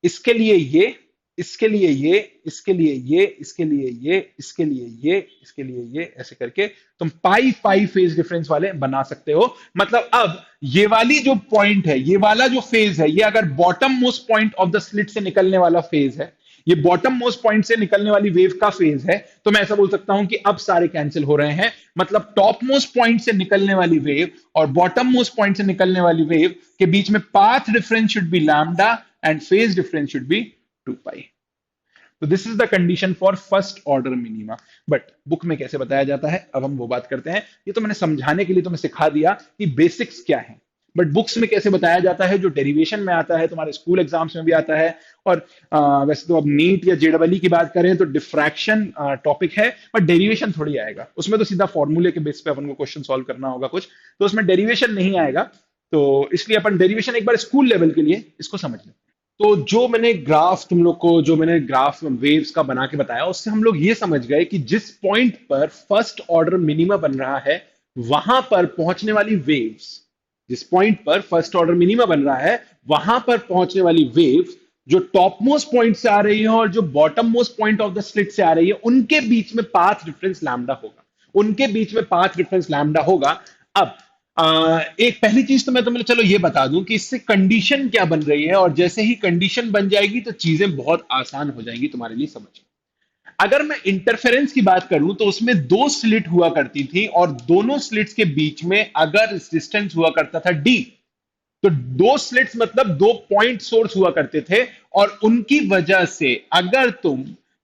[SPEAKER 1] इसके लिए ये, इसके लिए ये, इसके लिए ये, इसके लिए ये, इसके लिए ये, इसके लिए ये, ऐसे करके तुम पाई पाई फेज डिफरेंस वाले बना सकते हो। मतलब अब ये वाली जो पॉइंट है, ये वाला जो फेज है, ये अगर bottom most point of the slit से निकलने वाला फेज है, ये बॉटम मोस्ट पॉइंट से निकलने वाली वेव का फेज है, तो मैं ऐसा बोल सकता हूं कि अब सारे कैंसिल हो रहे हैं। मतलब टॉप मोस्ट पॉइंट से निकलने वाली वेव और बॉटम मोस्ट पॉइंट से निकलने वाली वेव के बीच में path difference should be lambda and phase difference should be 2 पाई। तो this is the condition for first order minima. But book में कैसे बताया जाता है, अब हम वो बात करते हैं। ये तो मैंने समझाने के लिए तुम्हें सिखा दिया कि बेसिक्स क्या है, बट बुक्स में कैसे बताया जाता है, जो डेरिवेशन में आता है, तुम्हारे स्कूल एग्जाम्स में भी आता है। और वैसे तो अब नीट या जेडबलई की बात करें तो डिफ्रैक्शन टॉपिक है, बट डेरिवेशन थोड़ी आएगा उसमें, तो सीधा फॉर्मूले के बेस पे अपन को क्वेश्चन सॉल्व करना होगा कुछ, तो उसमें डेरिवेशन नहीं आएगा। तो इसलिए अपन डेरिवेशन एक बार स्कूल लेवल के लिए इसको समझ लें। तो जो मैंने ग्राफ तुम लोग को, जो मैंने ग्राफ वेव्स का बना के बताया, उससे हम लोग ये समझ गए कि जिस पॉइंट पर फर्स्ट ऑर्डर मिनिमा बन रहा है, वहां पर पहुंचने वाली वेव्स, जिस पॉइंट पर फर्स्ट ऑर्डर मिनिमा बन रहा है, वहां पर पहुंचने वाली वेव्स जो टॉप मोस्ट पॉइंट से आ रही है और जो bottom most point of the slit से आ रही है, उनके बीच में पाथ डिफरेंस लैम्डा होगा, उनके बीच में पाथ डिफरेंस लैम्डा होगा। अब एक पहली चीज तो मैं तुम्हें चलो ये बता दूं कि इससे कंडीशन क्या बन रही है, और जैसे ही कंडीशन बन जाएगी तो चीजें बहुत आसान हो जाएंगी तुम्हारे लिए समझ। अगर मैं इंटरफेरेंस की बात करूं तो उसमें दो स्लिट हुआ करती थी, और दोनों स्लिट्स के बीच में अगर डिस्टेंस हुआ करता था डी, तो दो स्लिट्स मतलब दो पॉइंट सोर्स हुआ करते थे, और उनकी वजह से अगर तुम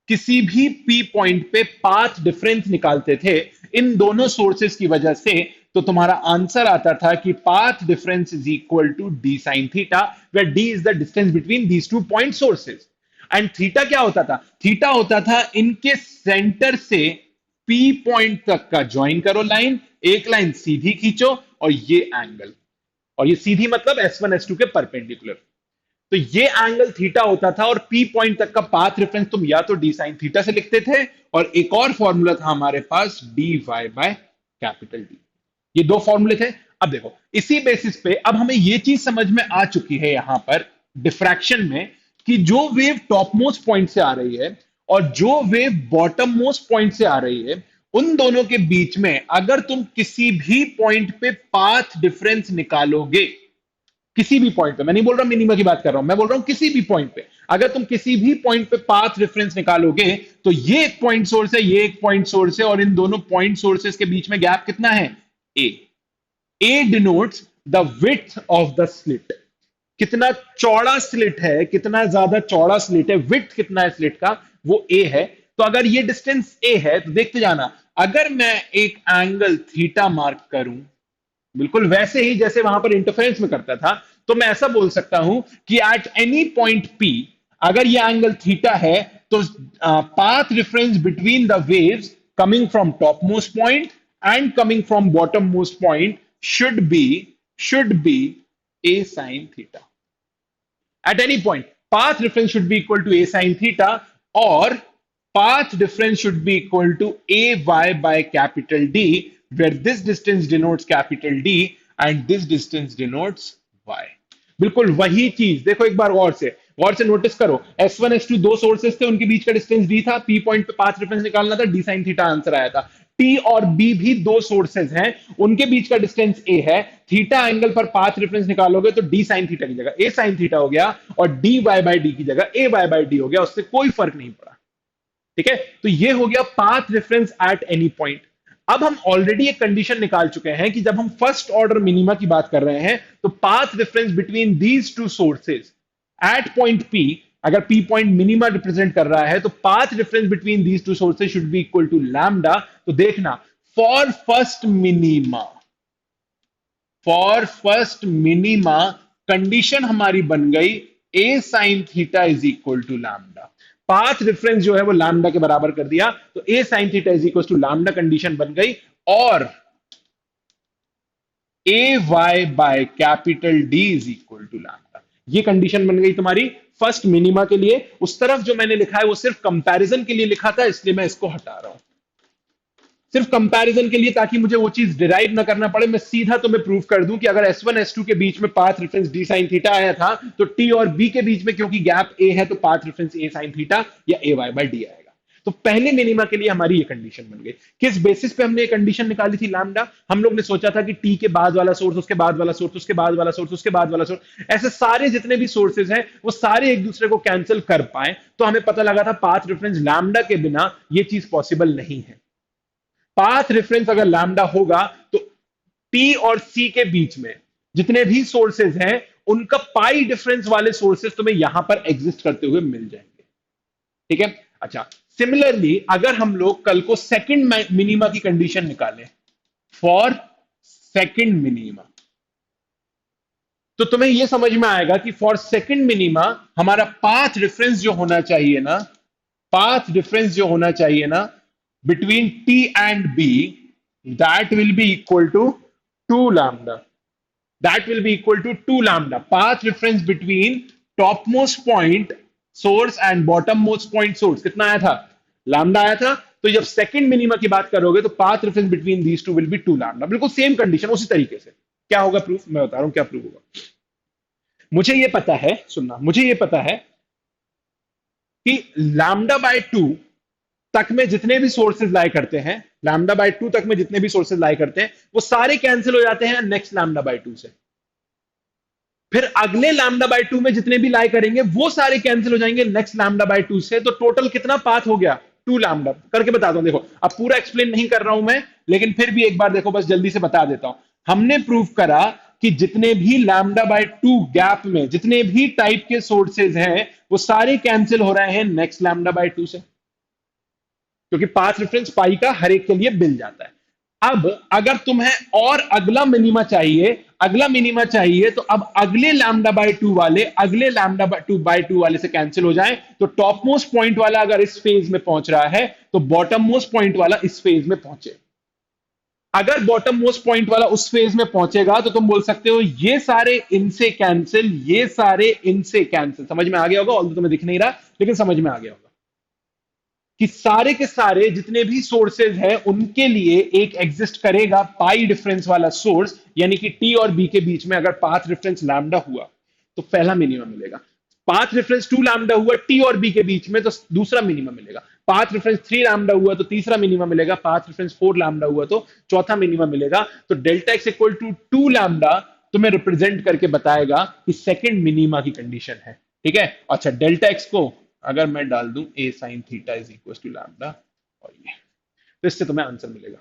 [SPEAKER 1] किसी भी पी पॉइंट पे पाथ डिफरेंस निकालते थे इन दोनों सोर्सेस की वजह से, तो तुम्हारा आंसर आता था कि path difference is equal to D sine theta, where D is the distance between these two point sources. And theta क्या होता था? थीटा होता था इनके सेंटर से पी पॉइंट तक का ज्वाइन करो लाइन, एक लाइन सीधी खींचो, और ये एंगल, और ये सीधी मतलब S1 S2 के परपेंडिकुलर, तो ये एंगल थीटा होता था। और पी पॉइंट तक का पाथ रेफरेंस तुम या तो डी साइन थीटा से लिखते थे, और एक और फॉर्मूला था हमारे पास D Y by capital D. ये दो फॉर्मूले थे। अब देखो, इसी बेसिस पे अब हमें ये चीज समझ में आ चुकी है यहां पर डिफ्रैक्शन में, कि जो वेव टॉप मोस्ट पॉइंट से आ रही है और जो वेव बॉटम मोस्ट पॉइंट से आ रही है, उन दोनों के बीच में अगर तुम किसी भी पॉइंट पे पाथ डिफरेंस निकालोगे, किसी भी पॉइंट पे, मैं नहीं बोल रहा मिनिमा की बात कर रहा हूं, मैं बोल रहा हूं किसी भी पॉइंट पे, अगर तुम किसी भी पॉइंट पे पाथ डिफरेंस निकालोगे, तो ये एक पॉइंट सोर्स है, ये एक पॉइंट सोर्स है, और इन दोनों पॉइंट सोर्सेस के बीच में गैप कितना है? A. A denotes the width of the slit, कितना चौड़ा स्लिट है, कितना ज्यादा चौड़ा स्लिट है, विड्थ कितना है स्लिट का, वो ए है। तो अगर ये डिस्टेंस ए है तो देखते जाना, अगर मैं एक एंगल थीटा मार्क करूं, बिल्कुल वैसे ही जैसे वहां पर इंटरफेरेंस में करता था, तो मैं ऐसा बोल सकता हूं कि एट एनी पॉइंट पी, अगर ये एंगल थीटा है, तो path difference between the waves coming from top most point and coming from bottom most point should B A sine theta. At any point, path difference should be equal to a sine theta, or path difference should be equal to ay by capital D, where this distance denotes capital D and this distance denotes y. बिल्कुल वही चीज देखो, एक बार गौर से नोटिस करो, S1 S2 दो सोर्सेस थे, उनके बीच का डिस्टेंस d था, पी पॉइंट पे पाथ डिफरेंस निकालना था, डी साइन थीटा आंसर आया था। टी और बी भी दो सोर्सेज हैं, उनके बीच का डिस्टेंस ए है, थीटा एंगल पर पाथ रेफरेंस निकालोगे तो डी साइन थीटा की जगह ए साइन थीटा हो गया और डी वाई बाई डी की जगह ए वाई बाई डी हो गया, उससे कोई फर्क नहीं पड़ा। ठीक है, तो ये हो गया path reference at any point. अब हम ऑलरेडी एक कंडीशन निकाल चुके हैं कि जब हम फर्स्ट ऑर्डर मिनिमा की बात कर रहे हैं तो path reference between these two sources at point P, अगर पी पॉइंट मिनिमा रिप्रेजेंट कर रहा है तो path reference between these two sources should be equal to lambda. तो देखना, for first minima, for first minima condition हमारी बन गई A sine theta is equal to lambda. Path reference जो है वो लैम्डा के बराबर कर दिया, तो A sine theta is equal to lambda condition बन गई, और A Y by capital D is equal to lambda. ये कंडीशन बन गई तुम्हारी फर्स्ट मिनिमा के लिए। उस तरफ जो मैंने लिखा है वो सिर्फ कंपैरिजन के लिए लिखा था, इसलिए मैं इसको हटा रहा हूं, सिर्फ कंपैरिजन के लिए, ताकि मुझे वो चीज डिराइव ना करना पड़े। मैं सीधा तुम्हें प्रूव कर दूं कि अगर S1 S2 के बीच में path reference D sine theta आया था तो T और B के बीच में क्योंकि गैप A है तो path reference A sine theta या A y बाय डी आएगा। तो पहले मिनिमा के लिए हमारी ये कंडीशन बन गई। किस बेसिस पे हमने ये कंडीशन निकाली थी लैम्डा? हम लोग ने सोचा था कि T के बाद वाला सोर्स, उसके बाद वाला सोर्स, उसके बाद वाला सोर्स, उसके बाद वाला सोर्स, ऐसे सारे जितने भी सोर्सेज हैं वो सारे एक दूसरे को कैंसिल कर पाए। तो हमें पता लगा था पाथ रेफरेंस लैम्डा के बिना ये चीज पॉसिबल नहीं है। पाथ रेफरेंस अगर लैम्डा होगा तो टी और सी के बीच में जितने भी सोर्सेज हैं उनका पाई डिफरेंस वाले सोर्सेज तुम्हें यहां पर एग्जिस्ट करते हुए मिल जाएंगे। ठीक है, अच्छा, सिमिलरली अगर हम लोग कल को सेकंड मिनिमा की कंडीशन निकालें फॉर सेकंड मिनिमा, तो तुम्हें यह समझ में आएगा कि फॉर सेकंड मिनिमा हमारा पाथ डिफरेंस जो होना चाहिए ना, पाथ डिफरेंस जो होना चाहिए ना between T and B, that will be equal to 2 lambda. That will be equal to 2 lambda. Path difference between topmost point source and bottommost point source कितना आया था? लैम्डा आया था। तो जब सेकंड मिनिमा की बात करोगे तो path difference between these two will be 2 lambda. बिल्कुल सेम कंडीशन, उसी तरीके से। क्या होगा प्रूफ? मैं बता रहा हूं क्या प्रूफ होगा। मुझे ये पता है, सुनना, मुझे ये पता है कि लैम्डा बाय 2 तक में जितने भी सोर्सेज लाई करते हैं, लैम्डा बाय 2 तक में जितने भी सोर्सेज लाई करते हैं वो सारे कैंसिल हो जाते हैं नेक्स्ट लैम्डा बाय 2 से। फिर अगले लैम्डा बाय 2 में जितने भी लाई करेंगे वो सारे कैंसिल हो जाएंगे नेक्स्ट लैम्डा बाय 2 से। तो टोटल कितना पाथ हो गया? 2 लैम्डा। करके बताता हूं, देखो अब पूरा एक्सप्लेन नहीं कर रहा हूं मैं, लेकिन फिर भी एक बार देखो, बस जल्दी से बता देता हूं। हमने प्रूव करा कि जितने भी लैम्डा बाय 2 गैप में जितने भी टाइप के सोर्सेज हैं वो सारे कैंसिल हो रहे हैं नेक्स्ट लैम्डा बाय 2 से, क्योंकि पाथ रेफरेंस पाई का हर एक के लिए मिल जाता है। अब अगर तुम्हें और अगला मिनिमा चाहिए, अगला मिनिमा चाहिए, तो अब अगले लैम्डा बाय 2 वाले अगले लैम्डा बाय 2 वाले से कैंसिल हो जाए। तो टॉप मोस्ट पॉइंट वाला अगर इस फेज में पहुंच रहा है तो बॉटम मोस्ट पॉइंट वाला इस फेज में पहुंचे। अगर बॉटम मोस्ट पॉइंट वाला उस फेज में पहुंचेगा तो तुम बोल सकते हो ये सारे इनसे कैंसिल, ये सारे इनसे कैंसिल। समझ में आ गया होगा, ऑल्दो तुम्हें दिख नहीं रहा लेकिन समझ में आ गया होगा कि सारे के सारे जितने भी सोर्सेज हैं उनके लिए एक एग्जिस्ट करेगा पाई डिफरेंस वाला सोर्स, यानी कि टी और बी के बीच में अगर पाथ डिफरेंस लैम्डा हुआ तो पहला मिनिमम मिलेगा। पाथ डिफरेंस 2 लैम्डा हुआ टी और बी के बीच में तो दूसरा मिनिमम मिलेगा। पाथ डिफरेंस 3 लैम्डा हुआ तो तीसरा मिनिमम मिलेगा। पाथ डिफरेंस 4 लैम्डा हुआ तो चौथा मिनिमम मिलेगा। तो delta X equal to 2 lambda तुम्हें रिप्रेजेंट करके बताएगा कि सेकंड मिनिमा की कंडीशन है। ठीक है, अच्छा, डेल्टा एक्स को अगर मैं डाल दूं A sine theta is equal to lambda और ये, तो इससे तुम्हें आंसर मिलेगा।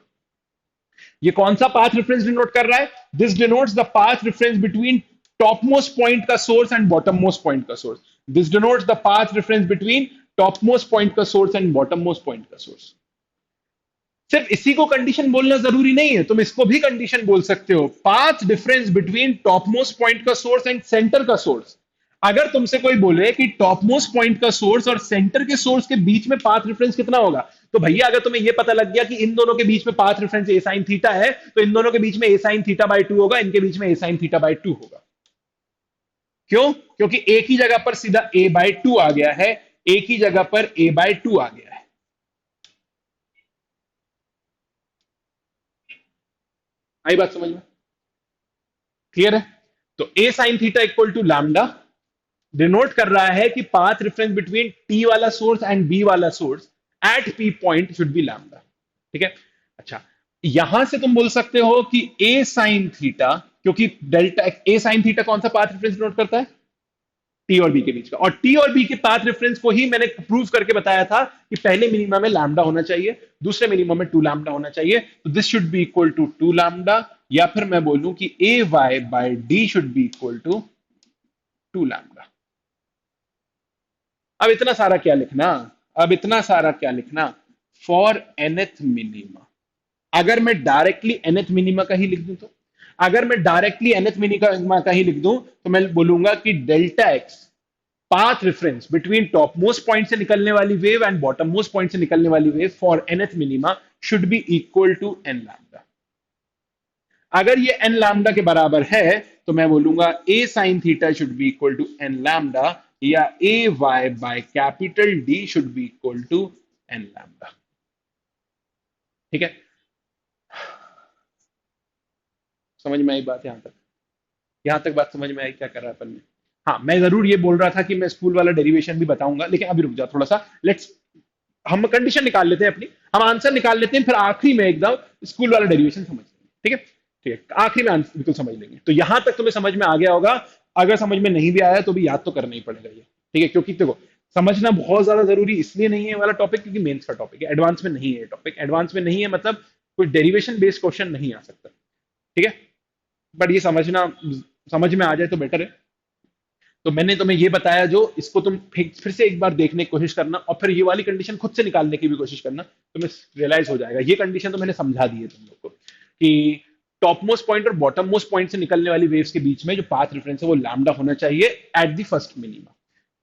[SPEAKER 1] ये कौन सा पाथ रेफरेंस डिनोट कर रहा है? This denotes the path reference between top most point का source and bottom most point का source. This denotes the path reference between top most point का source and bottom most point का सोर्स। सिर्फ इसी को कंडीशन बोलना जरूरी नहीं है, तुम इसको भी कंडीशन बोल सकते हो, path difference between top most point का सोर्स एंड सेंटर का सोर्स। अगर तुमसे कोई बोले कि टॉप मोस्ट पॉइंट का सोर्स और सेंटर के सोर्स के बीच में पाथ डिफरेंस कितना होगा, तो भैया अगर तुम्हें यह पता लग गया कि इन दोनों के बीच में पाथ डिफरेंस ए साइन थीटा है तो इन दोनों के बीच में ए साइन थीटा बाय 2 होगा, इनके बीच में ए साइन थीटा बाय 2 होगा। क्यों? क्योंकि एक ही जगह पर सीधा ए बाय 2 आ गया है, एक ही जगह पर ए बाय 2 आ गया है। आई बात समझ में? क्लियर है? तो A sine theta equal to lambda denote कर रहा है कि पाथ रेफरेंस बिटवीन टी वाला सोर्स एंड बी वाला source at P point should be lambda. ठीक है, अच्छा, यहां से तुम बोल सकते हो कि ए साइन थीटा, क्योंकि डेल्टा ए साइन थीटा कौन सा पाथ रेफरेंस नोट करता है? टी और बी के बीच का, और टी और बी के पाथ रेफरेंस को ही मैंने प्रूव करके बताया था कि पहले मिनिमम में लैम्डा होना चाहिए, दूसरे मिनिमम में टू लैम्डा होना चाहिए, तो this should be equal to two lambda, या फिर मैं बोलूं कि A Y by D should be equal to two lambda. अब इतना सारा क्या लिखना? अब इतना सारा क्या लिखना? For nth minima. अगर मैं डायरेक्टली एनथ मिनिमा का ही लिख दूं तो, अगर मैं डायरेक्टली एनथ मिनिमा का ही लिख दूं तो मैं बोलूंगा कि delta X path reference between top most point से निकलने वाली wave and bottom most point से निकलने वाली wave for nth minima should be equal to N lambda. अगर ये एन लैम्डा के बराबर है तो मैं बोलूंगा A sine theta should be equal to N lambda, या A Y by capital D should be equal to N lambda. ठीक है, समझ में आई बात? यहां तक बात समझ में आई क्या कर रहा है अपन ने? हाँ, मैं जरूर ये बोल रहा था कि मैं स्कूल वाला डेरिवेशन भी बताऊंगा, लेकिन अभी रुक जाओ थोड़ा सा, लेट्स हम कंडीशन निकाल लेते हैं अपनी, हम आंसर निकाल लेते हैं, फिर आखिरी में एकदम स्कूल वाला डेरिवेशन समझ लेंगे। ठीक है, ठीक है, आखिरी में आंसर बिल्कुल समझ लेंगे। तो यहां तक तुम्हें समझ में आ गया होगा। अगर समझ में नहीं भी आया तो भी याद तो करना ही पड़ेगा ये। ठीक है, क्योंकि देखो, समझना बहुत ज्यादा जरूरी इसलिए नहीं है वाला टॉपिक, क्योंकि मेंस का टॉपिक है, एडवांस में नहीं है टॉपिक, एडवांस में नहीं है मतलब कोई डेरिवेशन बेस्ड क्वेश्चन नहीं आ सकता। ठीक है, बट ये समझना, समझ में आ जाए तो बेटर है। तो मैंने तुम्हें ये बताया, जो इसको तुम फिर से एक बार देखने की कोशिश करना, और फिर ये वाली कंडीशन खुद से निकालने की भी कोशिश करना, तुम्हें रियलाइज हो जाएगा। ये कंडीशन तो मैंने समझा दी है तुम लोग को कि टॉप मोस्ट पॉइंट और बॉटम मोस्ट पॉइंट से निकलने वाली वेव्स के बीच में जो पाथ रेफरेंस है वो लैम्डा होना चाहिए at the first minima.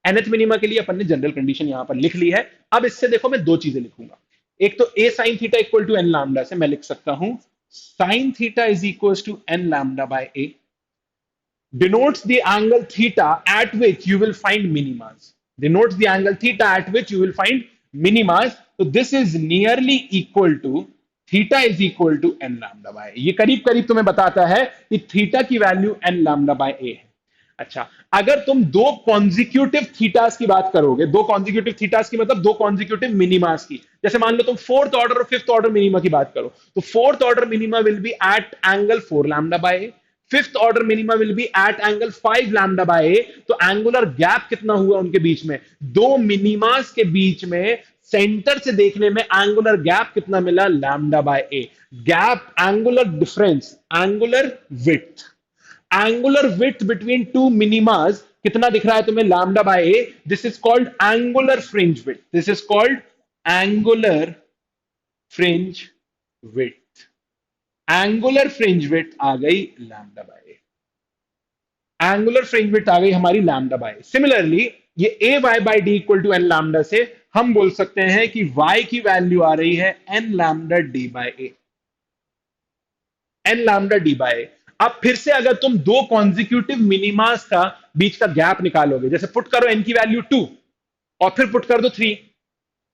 [SPEAKER 1] Nth minima के लिए अपन ने जनरल कंडीशन यहां पर लिख ली है। अब इससे देखो, मैं दो चीजें लिखूंगा। एक तो A sine theta equal to N lambda से मैं लिख सकता हूं sine theta is equal to N lambda by A, denotes the angle theta at which you will find minimas. Denotes the angle theta at which you will find minimas. So this is nearly equal to theta is equal to n lambda by a. ये करीब करीब तुम्हें बताता है कि थीटा की value n lambda by a है। अच्छा, अगर तुम दो कॉन्जिक्यूटिव थीटास की बात करोगे, दो कॉन्जिक्यूटिव थीटास की मतलब दो कॉन्जिक्यूटिव मिनिमास की, जैसे मान लो तुम फोर्थ ऑर्डर और फिफ्थ ऑर्डर मिनिमा की बात करो, तो fourth order minima will be at angle 4 lambda by A, fifth order minima will be at angle 5 lambda by A. तो एंगुलर गैप कितना हुआ उनके बीच में? दो मिनिमास के बीच में सेंटर से देखने में एंगुलर गैप कितना मिला? Lambda by a. Gap, angular difference, angular width, angular width between two minimas कितना दिख रहा है तुम्हें? Lambda by A. This is called angular fringe width, this is called angular fringe width. Angular fringe width आ गई lambda by a, angular fringe width आ गई हमारी लैम्डा बाय ए। सिमिलरली ये a Y by d equal to N lambda से हम बोल सकते हैं कि y की वैल्यू आ रही है N lambda D by A, N lambda D by ए। अब फिर से अगर तुम दो कॉन्जिक्यूटिव मिनिमास का बीच का गैप निकालोगे, जैसे पुट करो n की वैल्यू 2 और फिर पुट कर दो 3,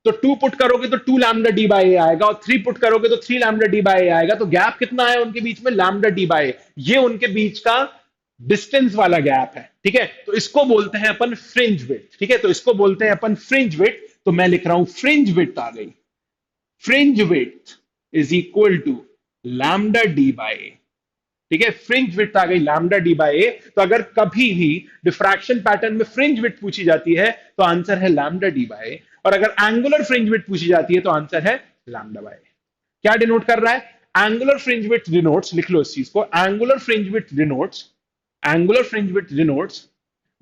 [SPEAKER 1] तो 2 पुट करोगे तो 2 लैम्डा डी बाय ए आएगा, और 3 पुट करोगे तो 3 लैम्डा डी बाय ए आएगा। तो गैप कितना है उनके बीच में? लैम्डा डी बाय ए। ये उनके बीच का डिस्टेंस वाला गैप है। ठीक है, तो इसको बोलते हैं अपन फ्रिंज विड्थ। ठीक है, तो इसको बोलते हैं अपन फ्रिंज विड्थ। तो मैं लिख रहा हूं फ्रिंज विड्थ आ गई, fringe width is equal to lambda D by a. ठीक है, फ्रिंज विड्थ आ गई लैम्डा डी बाय ए। तो अगर कभी भी डिफ्रैक्शन पैटर्न में फ्रिंज विड्थ पूछी जाती है तो आंसर है लैम्डा डी बाय ए, और अगर एंगुलर फ्रिंज विड्थ पूछी जाती है तो आंसर है लैम्डा बाय ए। क्या डिनोट कर रहा है? एंगुलर फ्रिंज विड्थ डिनोट्स, लिख लो इस चीज को, angular fringe width denotes, angular fringe width denotes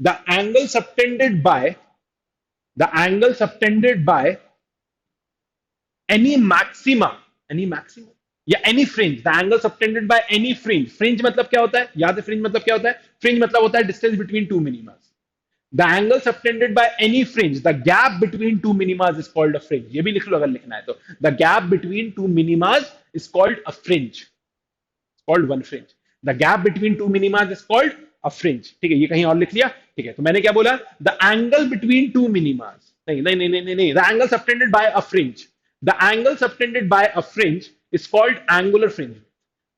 [SPEAKER 1] the angle subtended by, the angle subtended by any maxima, any maxima या any fringe, the angle subtended by any fringe. Fringe मतलब क्या होता है? याद है फ्रिंज मतलब क्या होता है? फ्रिंज मतलब होता है distance between two मिनिमास। The angle subtended by any fringe, the gap between two मिनिमास is called a fringe. ये भी लिख लो अगर लिखना है तो, the gap between two मिनिमास is called a fringe, called one fringe. The gap between two मिनिमास is called a fringe. ठीक है, ये कहीं और लिख लिया। ठीक है, तो मैंने क्या बोला? द एंगल बिटवीन टू मिनिमास, नहीं नहीं नहीं नहीं नहीं, the angle subtended bye a fringe, the angle subtended bye a fringe is called angular fringe width.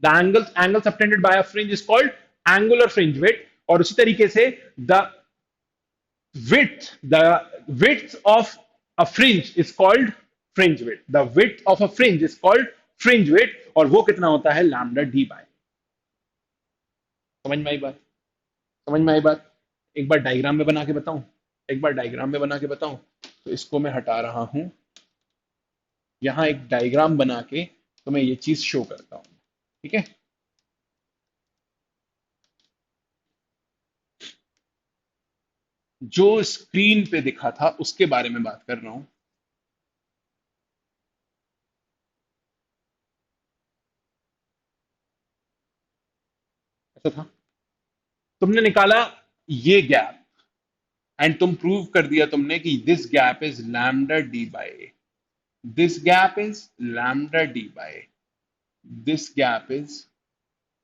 [SPEAKER 1] The angle subtended by a fringe is called angular fringe width. और उसी तरीके से the width of a fringe is called fringe width. The width of a fringe is called fringe width, और वो कितना होता है लैम्डा डी बाय। समझ में आई बात? समझ में आई बात? एक बार डायग्राम में बना के बताऊं, एक बार डायग्राम में बना के बताऊं। तो इसको मैं हटा रहा हूं, यहां एक डायग्राम बना के तो मैं ये चीज शो करता हूं। ठीक है, जो स्क्रीन पे दिखा था उसके बारे में बात कर रहा हूं। ऐसा था, तुमने निकाला ये गैप, एंड तुम प्रूव कर दिया तुमने कि this gap is lambda D by A, this gap is lambda D by A, this gap is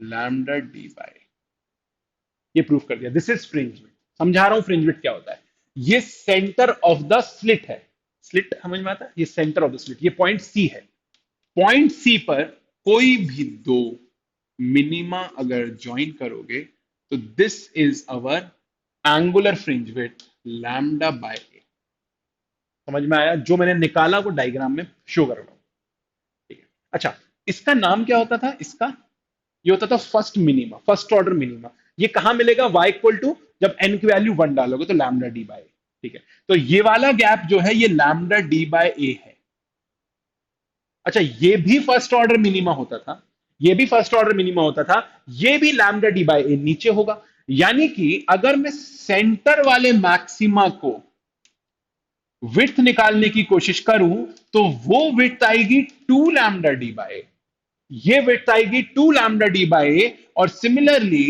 [SPEAKER 1] lambda D by, ये प्रूफ कर दिया। This is fringe width. समझा रहा हूं फ्रिंज विड्थ क्या होता है। ये सेंटर ऑफ द स्लिट है, स्लिट समझ में आता है, ये सेंटर ऑफ द स्लिट, ये पॉइंट सी है। पॉइंट सी पर कोई भी दो मिनिमा अगर ज्वाइन करोगे तो this is our angular fringe width lambda by a. समझ में आया? जो मैंने निकाला वो डायग्राम में शो कर रहा हूं। ठीक है, अच्छा, इसका नाम क्या होता था? इसका ये होता था first minima, first order minima. ये कहां मिलेगा? y इक्वल टू, जब n की वैल्यू 1 डालोगे तो लैम्डा डी बाय। ठीक है, तो ये वाला गैप जो है ये लैम्डा डी बाय ए है। अच्छा, ये भी फर्स्ट ऑर्डर मिनिमा होता था, ये भी फर्स्ट ऑर्डर मिनिमा होता था, ये भी लैम्डा डी बाय ए नीचे होगा। यानी कि अगर मैं सेंटर वाले मैक्सिमा को विड्थ निकालने की कोशिश करूं तो वो विड्थ आएगी 2 लैम्डा डी बाय, ये विड्थ आएगी 2 लैम्डा डी बाय। और सिमिलरली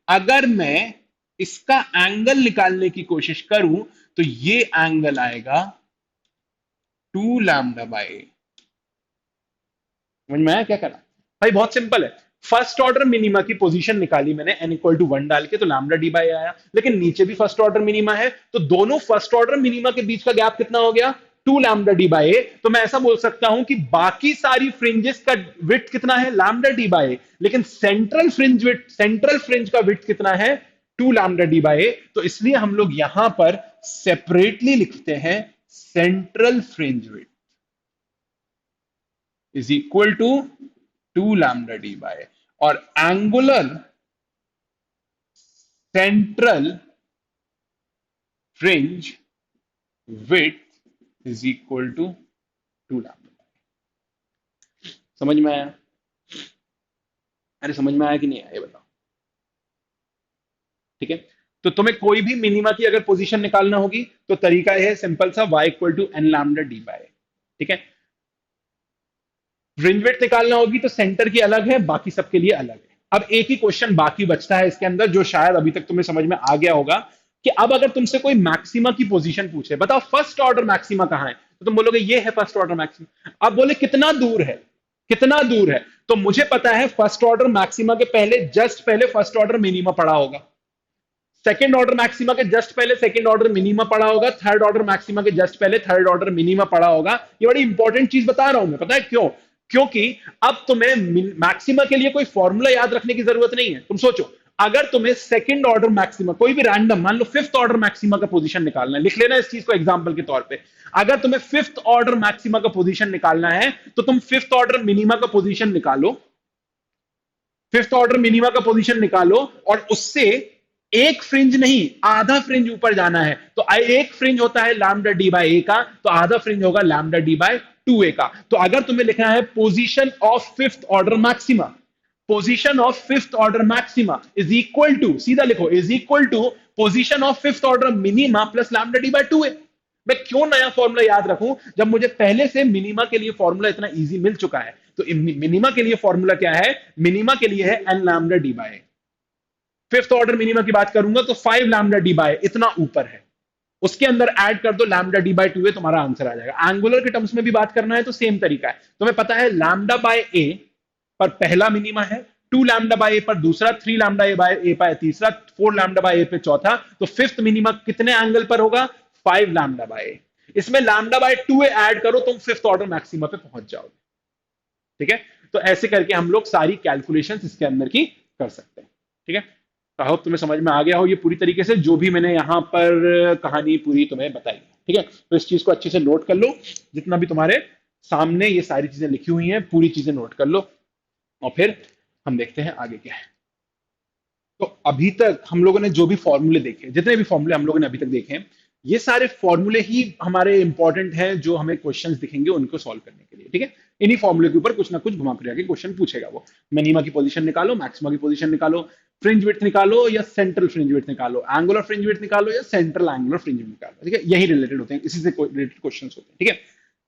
[SPEAKER 1] अगर मैं इसका एंगल निकालने की कोशिश करूं तो ये एंगल आएगा 2 लैम्डा बाय। समझ में आया क्या करा? भाई बहुत सिंपल है। फर्स्ट ऑर्डर मिनिमा की पोजीशन निकाली मैंने n इक्वल टू 1 डाल के, तो लैम्डा डी बाई आया। लेकिन नीचे भी फर्स्ट ऑर्डर मिनिमा है, तो दोनों फर्स्ट ऑर्डर मिनिमा के बीच का गैप कितना हो गया? 2 लैम्डा डी बाई ए। तो मैं ऐसा बोल सकता हूं कि बाकी सारी फ्रिंजेस का विड्थ कितना है? लैम्डा डी बाई ए। लेकिन central fringe width, central fringe का विड्थ कितना है? 2 लैम्डा डी बाई ए। तो इसलिए हम लोग यहां पर सेपरेटली लिखते हैं central fringe width is equal to 2 lambda d by, और angular central fringe width is equal to 2 lambda. समझ में आया? अरे समझ में आया कि नहीं आया ये बताओ। ठीक है, तो तुम्हें कोई भी मिनिमा की अगर पोजीशन निकालना होगी तो तरीका है सिंपल सा, y equal to N lambda D by. ठीक है, फ्रिंज विड्थ निकालना होगी तो सेंटर की अलग है, बाकी सबके लिए अलग है। अब एक ही क्वेश्चन बाकी बचता है इसके अंदर, जो शायद अभी तक तुम्हें समझ में आ गया होगा, कि अब अगर तुमसे कोई मैक्सिमा की पोजीशन पूछे, बताओ फर्स्ट ऑर्डर मैक्सिमा कहां है, तो तुम बोलोगे ये है फर्स्ट ऑर्डर मैक्सिमा। अब बोले कितना दूर है, कितना दूर है, तो मुझे पता है फर्स्ट ऑर्डर मैक्सिमा के पहले, जस्ट पहले फर्स्ट ऑर्डर मिनिमा पड़ा होगा, सेकंड ऑर्डर मैक्सिमा के जस्ट पहले सेकंड ऑर्डर मिनिमा पड़ा होगा, थर्ड ऑर्डर मैक्सिमा के जस्ट पहले थर्ड ऑर्डर मिनिमा पड़ा होगा। ये बड़ी इंपॉर्टेंट चीज बता रहा हूं मैं, पता है क्यों? क्योंकि अब तुम्हें मैक्सिमा के लिए कोई फॉर्मूला याद रखने की जरूरत नहीं है। तुम सोचो, अगर तुम्हें सेकंड ऑर्डर मैक्सिमा, कोई भी रैंडम, मान लो फिफ्थ ऑर्डर मैक्सिमा का पोजीशन निकालना है, लिख लेना इस चीज को एग्जांपल के तौर पे। अगर तुम्हें फिफ्थ ऑर्डर मैक्सिमा का पोजीशन निकालना है तो तुम फिफ्थ ऑर्डर मिनिमा का पोजीशन निकालो, फिफ्थ ऑर्डर मिनिमा का पोजीशन निकालो, और उससे एक फ्रिंज नहीं, आधा फ्रिंज ऊपर जाना है। तो एक फ्रिंज होता है लैम्डा डी बाय ए का, तो आधा फ्रिंज होगा लैम्डा डी बाय 2a का। तो अगर तुम्हें लिखना है position of fifth order maxima, position of fifth order maxima is equal to, सीधा लिखो, is equal to position of fifth order minima plus lambda D by 2a। मैं क्यों नया फॉर्मूला याद रखूं जब मुझे पहले से मिनिमा के लिए फॉर्मूला इतना इजी मिल चुका है? तो मिनिमा के लिए फॉर्मूला क्या है? मिनिमा के लिए है N lambda D by. Fifth order minima की बात करूंगा तो 5 लैम्डा डी बाय, इतना ऊपर है, उसके अंदर ऐड कर दो लैम्डा डी बाय 2a, तुम्हारा आंसर आ जाएगा। एंगुलर के टर्म्स में भी बात करना है तो सेम तरीका है। तुम्हें पता है लैम्डा बाय ए पर पहला मिनिमा है, 2 लैम्डा बाय ए पर दूसरा, 3 लैम्डा ए बाय ए पर तीसरा, 4 लैम्डा बाय ए पे चौथा। तो फिफ्थ मिनिमा कितने एंगल पर होगा? 5 लैम्डा बाय ए। इसमें लैम्डा बाय 2a ऐड करो, तुम फिफ्थ ऑर्डर मैक्सिमा पे पहुंच जाओगे। ठीक है, तो ऐसे करके हम लोग सारी कैलकुलेशंस इसके अंदर की कर सकते हैं। ठीक है, आई होप तुम्हें समझ में आ गया हो ये पूरी तरीके से, जो भी मैंने यहां पर कहानी पूरी तुम्हें बताई। ठीक है, तो इस चीज को अच्छे से नोट कर लो, जितना भी तुम्हारे सामने ये सारी चीजें लिखी हुई हैं, पूरी चीजें नोट कर लो और फिर हम देखते हैं आगे क्या है। तो अभी तक हम लोगों ने जो भी फॉर्मूले देखे, जितने भी फॉर्मूले हम लोगों ने अभी तक देखे हैं, ये सारे फॉर्मूले ही हमारे इंपॉर्टेंट हैं जो हमें क्वेश्चंस दिखेंगे उनको सॉल्व करने के लिए। ठीक है, इन्हीं फॉर्मूले के ऊपर कुछ ना कुछ घुमा फिरा के क्वेश्चन पूछेगा वो। मिनिमा की पोजीशन निकालो, मैक्सिमा की पोजीशन निकालो, फ्रिंज विड्थ निकालो या सेंट्रल फ्रिंज विड्थ निकालो, एंगुलर फ्रिंज विड्थ निकालो या सेंट्रल एंगुलर फ्रिंज विड्थ निकालो। ठीक है, यही रिलेटेड होते हैं, इसी से रिलेटेड क्वेश्चन होते हैं। ठीक है,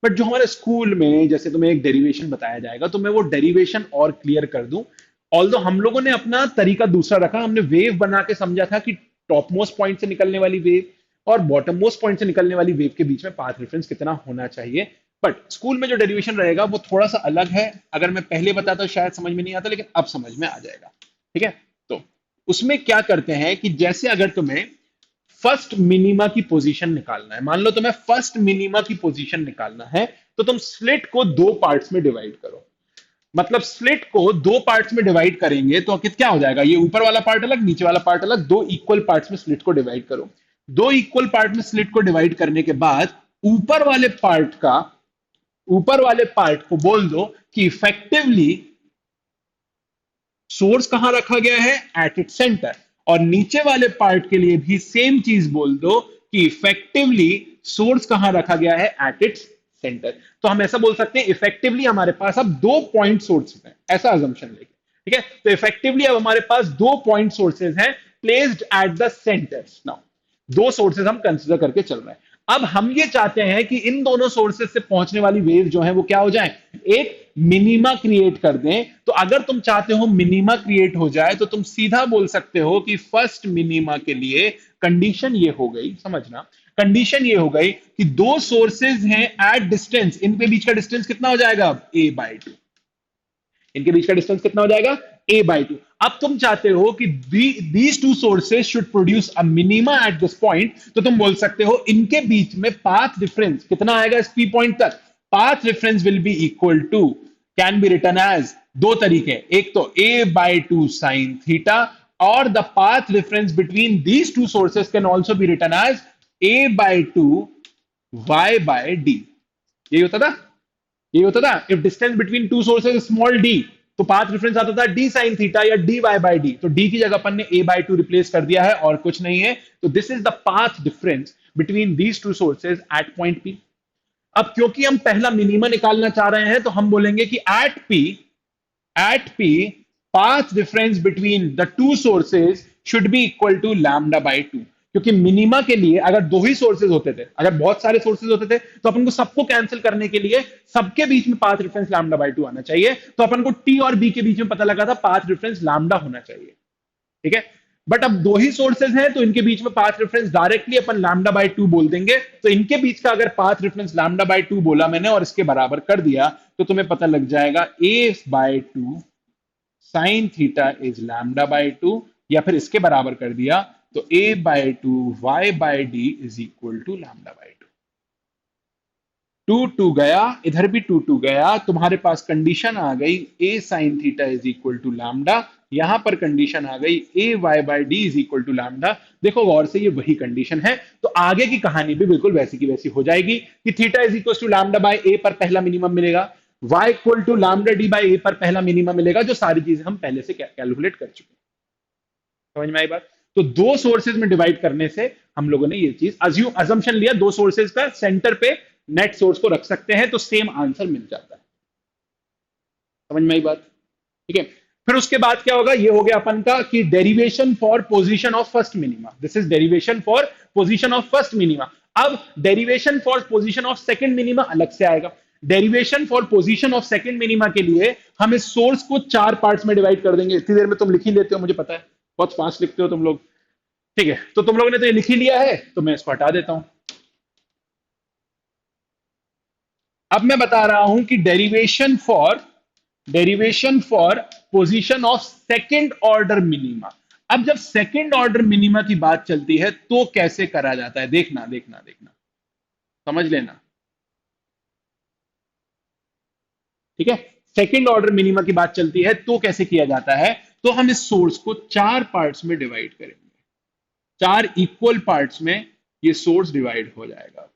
[SPEAKER 1] बट जो हमारे स्कूल में जैसे तुम्हें एक डेरिवेशन बताया जाएगा तो मैं वो डेरिवेशन और क्लियर कर दूं। ऑल्दो हम लोगों ने अपना तरीका दूसरा रखा, हमने वेव बना के समझा था कि टॉप मोस्ट पॉइंट से निकलने वाली वेव और बॉटम मोस्ट पॉइंट से निकलने वाली वेव के बीच में पाथ डिफरेंस कितना होना चाहिए। बट स्कूल में जो डेरिवेशन रहेगा वो थोड़ा सा अलग है। अगर मैं पहले बताता शायद समझ में नहीं आता, लेकिन अब समझ में आ जाएगा। ठीक है, तो उसमें क्या करते हैं कि जैसे अगर तुम्हें फर्स्ट मिनिमा की पोजीशन निकालना है, मान लो तुम्हें फर्स्ट मिनिमा की पोजीशन निकालना है, तो तुम स्लिट को दो पार्ट्स में डिवाइड करो। मतलब स्लिट को दो पार्ट्स में डिवाइड करेंगे तो क्या हो जाएगा, ये ऊपर वाला पार्ट अलग नीचे वाला पार्ट अलग, दो इक्वल पार्ट्स में स्लिट को डिवाइड करो। दो इक्वल पार्ट में स्लिट को डिवाइड करने के बाद ऊपर वाले पार्ट का, ऊपर वाले पार्ट को बोल दो कि इफेक्टिवली सोर्स कहां रखा गया है, एट इट सेंटर। और नीचे वाले पार्ट के लिए भी सेम चीज बोल दो कि इफेक्टिवली सोर्स कहां रखा गया है, एट इट्स सेंटर। तो हम ऐसा बोल सकते हैं इफेक्टिवली हमारे पास अब दो पॉइंट सोर्सेज हैं, ऐसा अजम्पशन लेके। ठीक है, तो इफेक्टिवली अब हमारे पास दो पॉइंट सोर्सेज हैं placed at the centres. Now दो सोर्सेज हम कंसिडर करके चल रहे हैं। अब हम ये चाहते हैं कि इन दोनों सोर्सेज से पहुंचने वाली वेव जो है वो क्या हो जाए, एक मिनिमा क्रिएट कर दें। तो अगर तुम चाहते हो मिनिमा क्रिएट हो जाए तो तुम सीधा बोल सकते हो कि फर्स्ट मिनिमा के लिए कंडीशन ये हो गई, समझना, कंडीशन ये हो गई कि दो सोर्सेज हैं एट डिस्टेंस, इनके बीच का डिस्टेंस कितना हो जाएगा, a/2। इनके बीच का डिस्टेंस कितना हो जाएगा, a/2। अब तुम चाहते हो कि these two sources should produce a minima at this point, तो तुम बोल सकते हो इनके बीच में पाथ डिफरेंस कितना आएगा इस पी पॉइंट तक। Path difference will be equal to, can be written as दो तरीके, एक तो a/2 साइन थीटा और the path difference between these two sources can also be written as a/2 y/d। यही होता था, ये होता था if distance between two sources small D, तो पाथ डिफरेंस आता था डी साइन थीटा या डी वाई बाई डी। तो डी की जगह अपन ने a/2 रिप्लेस कर दिया है और कुछ नहीं है। तो this is the path difference between these two sources at point P. अब क्योंकि हम पहला मिनिमा निकालना चाह रहे हैं तो हम बोलेंगे कि at P path difference between the two sources should be equal to λ/2। क्योंकि मिनिमा के लिए अगर दो ही सोर्सेज होते थे, अगर बहुत सारे सोर्सेज होते थे, तो अपन को सबको कैंसिल करने के लिए सबके बीच में पाथ डिफरेंस λ/2 आना चाहिए। तो अपन को टी और बी के बीच में पता लगा था पाथ डिफरेंस लैम्डा होना चाहिए। ठीक है, बट अब दो ही सोर्सेज हैं तो इनके बीच में पाथ डिफरेंस डायरेक्टली अपन λ/2 बोल देंगे। तो इनके बीच का अगर पाथ डिफरेंस λ/2 बोला मैंने और इसके बराबर कर दिया तो तुम्हें पता लग जाएगा a/2 साइन थीटा इज λ/2, या फिर इसके बराबर कर दिया तो a/2 y/d is equal to λ/2। टू टू गया, इधर भी टू टू गया, तुम्हारे पास कंडीशन आ गई a sine theta is equal to lambda, यहां पर कंडीशन आ गई a y/d is equal to lambda. देखो गौर से, ये वही कंडीशन है। तो आगे की कहानी भी बिल्कुल वैसी की वैसी हो जाएगी कि theta is equal to lambda by a पर पहला मिनिमम मिलेगा, y equal to lambda D by a पर पहला मिनिमम मिलेगा, जो सारी चीजें हम पहले से कैलकुलेट कर चुके हैं। समझ में आई बात? तो दो सोर्सेज में डिवाइड करने से हम लोगों ने ये चीज अजम्पशन लिया, दो सोर्सेज का सेंटर पे नेट सोर्स को रख सकते हैं तो सेम आंसर मिल जाता है। समझ में आई बात? ठीक है, फिर उसके बाद क्या होगा, ये हो गया अपन का कि derivation for position of first minima. This is derivation for position of first minima. अब derivation for position of second minima अलग से आएगा। Derivation for position of second minima के लिए हम इस सोर्स को चार पार्ट्स में डिवाइड कर देंगे। इतनी देर में तुम लिख ही लेते हो, मुझे पता है, बहुत फास्ट लिखते हो तुम लोग। ठीक है, तो तुम लोगों ने तो ये लिख ही लिया है, तो मैं इसको हटा देता हूं। अब मैं बता रहा हूं कि derivation for position of second order minima. अब जब सेकंड ऑर्डर मिनिमा की बात चलती है तो कैसे करा जाता है, देखना देखना देखना, समझ लेना। ठीक है, सेकंड ऑर्डर मिनिमा की बात चलती है तो कैसे किया जाता है, तो हम इस सोर्स को चार पार्ट्स में डिवाइड करेंगे, चार इक्वल पार्ट्स में ये सोर्स डिवाइड हो जाएगा।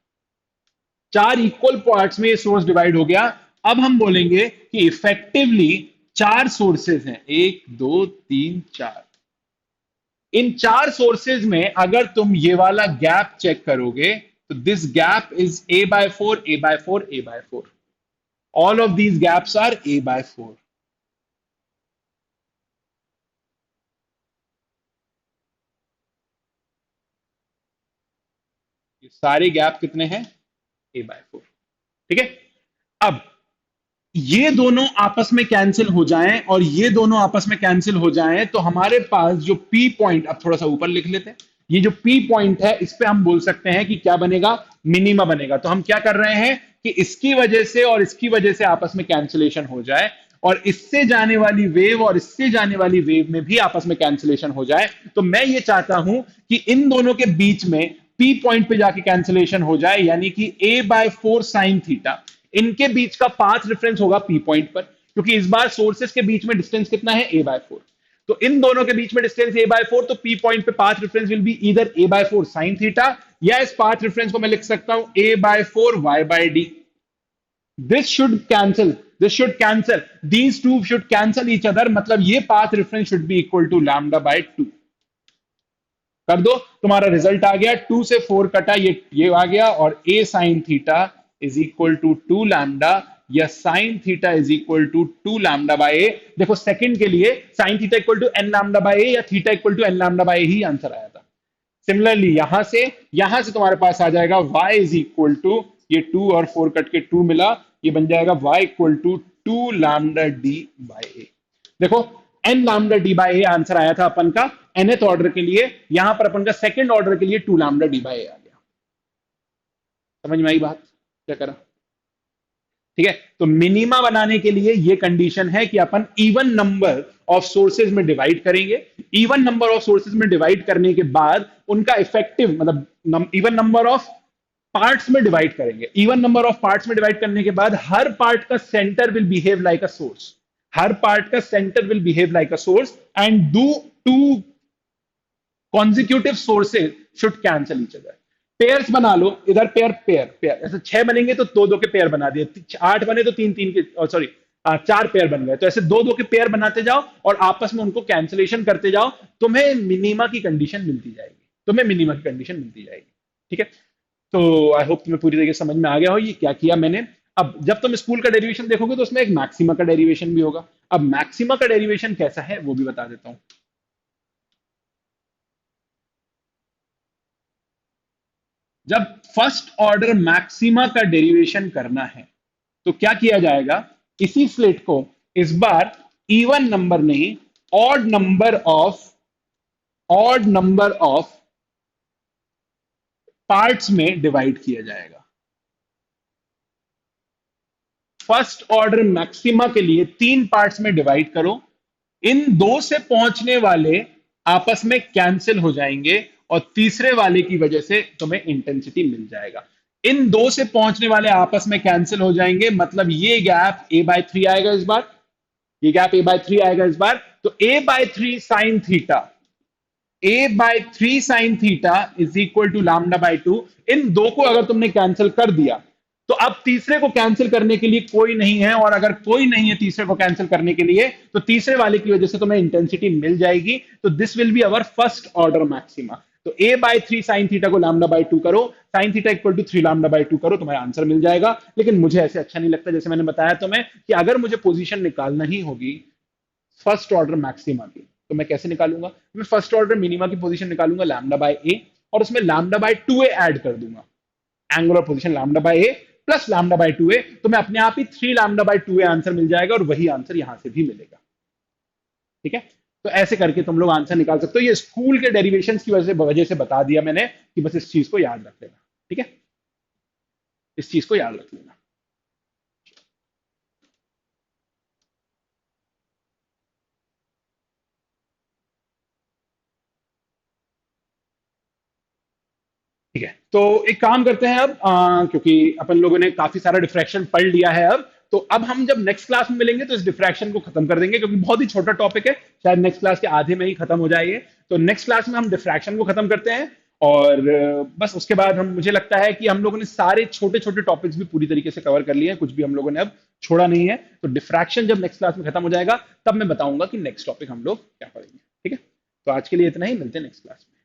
[SPEAKER 1] चार इक्वल पार्ट्स में ये सोर्स डिवाइड हो गया। अब हम बोलेंगे कि इफेक्टिवली चार सोर्सेज हैं, एक दो तीन चार। इन चार सोर्सेज में अगर तुम ये वाला गैप चेक करोगे तो this gap is a/4 a/4 a/4। All of these gaps are a/4। ये सारे गैप कितने हैं? a/4। ठीक है। अब ये दोनों आपस में कैंसिल हो जाएं और ये दोनों आपस में कैंसिल हो जाएं तो हमारे पास जो पी पॉइंट, अब थोड़ा सा ऊपर लिख लेते हैं, ये जो पी पॉइंट है इस पे हम बोल सकते हैं कि क्या बनेगा? मिनिमा बनेगा। तो हम क्या कर रहे हैं कि इसकी वजह से और इसकी वजह से आपस में कैंसिलेशन हो जाए और इससे जाने वाली वेव और इससे जाने वाली वेव में भी आपस में कैंसिलेशन हो जाए। तो मैं ये चाहता हूं कि इन दोनों के बीच में पी पॉइंट पे जाके कैंसिलेशन हो जाए, यानी कि a/4 साइन थीटा। इनके बीच का पाथ रेफरेंस होगा पी पॉइंट पर, क्योंकि इस बार सोर्सेस के बीच में डिस्टेंस कितना है? a/4। तो इन दोनों के बीच में डिस्टेंस a/4, तो पी पॉइंट पे पाथ रेफरेंस विल बी इधर a/4 साइन थीटा, या इस पाथ रेफरेंस को मैं लिख सकता हूं a/4 y/d। This should cancel, this should cancel, these two should cancel each other, मतलब ये path reference should be equal to λ/2। कर दो, तुम्हारा रिजल्ट आ गया। 2 से 4 कटा, ये आ गया, और a sine theta is equal to 2 lambda, या sine theta is equal to 2 lambda by a. देखो सेकंड के लिए sine theta equal to n lambda by a या theta equal to n lambda by a ही आंसर आया था। सिमिलरली यहां से तुम्हारे पास आ जाएगा y इज इक्वल टू, ये 2 और 4 कट के 2 मिला, ये बन जाएगा y equal to 2 lambda D by a. देखो n lambda D by a answer आया था अपन का nth ऑर्डर के लिए, यहां पर अपन का सेकंड ऑर्डर के लिए 2 लैम्डा डी बाय ए आ गया। समझ में आई बात क्या करा? ठीक है। तो मिनिमा बनाने के लिए ये कंडीशन है कि अपन इवन नंबर ऑफ सोर्सेज में डिवाइड करेंगे। इवन नंबर ऑफ सोर्सेज में डिवाइड करने के बाद उनका इफेक्टिव मतलब इवन नंबर ऑफ पार्ट्स में डिवाइड करेंगे। इवन नंबर ऑफ पार्ट्स में डिवाइड करने के बाद हर पार्ट का centre will behave like a source, हर पार्ट का centre will behave like a source, and do two consecutive sources should cancel each other. Pairs बना लो, इधर पेयर पेयर पेयर, ऐसे 6 बनेंगे तो दो दो के पेयर बना दिए, 8 बने तो तीन तीन के, सॉरी 4 पेयर बन गए, तो ऐसे दो दो के पेयर बनाते जाओ और आपस में उनको कैंसिलेशन करते जाओ, तुम्हें मिनिमा की कंडीशन मिलती जाएगी, तुम्हें मिनिमा की कंडीशन मिलती जाएगी। ठीक है। तो आई होप तुम्हें पूरी तरीके से समझ में आ गया हो ये क्या किया मैंने। अब जब तुम स्कूल का डेरिवेशन देखोगे तो उसमें एक मैक्सिमा का डेरिवेशन भी होगा। अब मैक्सिमा का डेरिवेशन कैसा है वो भी बता देता हूं। जब फर्स्ट ऑर्डर मैक्सिमा का डेरिवेशन करना है तो क्या किया जाएगा? इसी स्लेट को इस बार इवन नंबर नहीं, ऑड नंबर ऑफ पार्ट्स में डिवाइड किया जाएगा। फर्स्ट ऑर्डर मैक्सिमा के लिए 3 पार्ट्स में डिवाइड करो, इन दो से पहुंचने वाले आपस में कैंसिल हो जाएंगे और तीसरे वाले की वजह से तुम्हें इंटेंसिटी मिल जाएगा। इन दो से पहुंचने वाले आपस में कैंसिल हो जाएंगे, मतलब ये गैप a/3 आएगा इस बार, ये गैप a/3 आएगा इस बार। तो a/3 sine theta, a/3 sine theta is equal to λ/2। इन दो को अगर तुमने कैंसिल कर दिया तो अब तीसरे को कैंसिल करने के लिए कोई नहीं है, और अगर कोई नहीं है तीसरे को कैंसिल करने के लिए तो तीसरे वाले की वजह से तुम्हें इंटेंसिटी मिल जाएगी। तो this will be our first order maxima. तो a/3 साइन थीटा को λ/2 करो, साइन थीटा इक्वल टू 3 λ/2 करो, तुम्हारा आंसर मिल जाएगा। लेकिन मुझे ऐसे अच्छा नहीं लगता, जैसे मैंने बताया तुम्हें कि अगर मुझे पोजीशन निकालना ही होगी फर्स्ट ऑर्डर मैक्सिमा की तो मैं कैसे निकालूंगा? मैं फर्स्ट ऑर्डर मिनिमा की पोजीशन निकालूंगा λ/a, और उसमें λ/2a ऐड कर दूंगा। Angular position λ/a plus λ/2a, तो मैं अपने आप ही 3 λ/2a आंसर मिल जाएगा, और वही आंसर यहां से भी मिलेगा। ठीक है। तो ऐसे करके तुम लोग आंसर निकाल सकते हो। ये स्कूल के डेरिवेशन की वजह से बता दिया मैंने कि बस इस चीज को याद रख लेना। ठीक है, इस चीज को याद रख लेना। ठीक है, तो एक काम करते हैं अब, क्योंकि अपन लोगों ने काफी सारा डिफ्रैक्शन पढ़ लिया है अब, तो अब हम जब नेक्स्ट क्लास में मिलेंगे तो इस डिफ्रैक्शन को खत्म कर देंगे, क्योंकि बहुत ही छोटा टॉपिक है, शायद नेक्स्ट क्लास के आधे में ही खत्म हो जाएगा। तो नेक्स्ट क्लास में हम डिफ्रैक्शन को खत्म करते हैं, और बस उसके बाद हम मुझे लगता है कि हम लोगों ने सारे छोटे छोटे टॉपिक्स भी पूरी तरीके से कवर कर लिए हैं, कुछ भी हम लोगों ने अब छोड़ा नहीं है। तो डिफ्रैक्शन जब नेक्स्ट क्लास में खत्म हो जाएगा तब मैं बताऊंगा कि नेक्स्ट टॉपिक हम लोग क्या पढ़ेंगे। ठीक है, तो आज के लिए इतना ही, मिलते हैं नेक्स्ट क्लास में।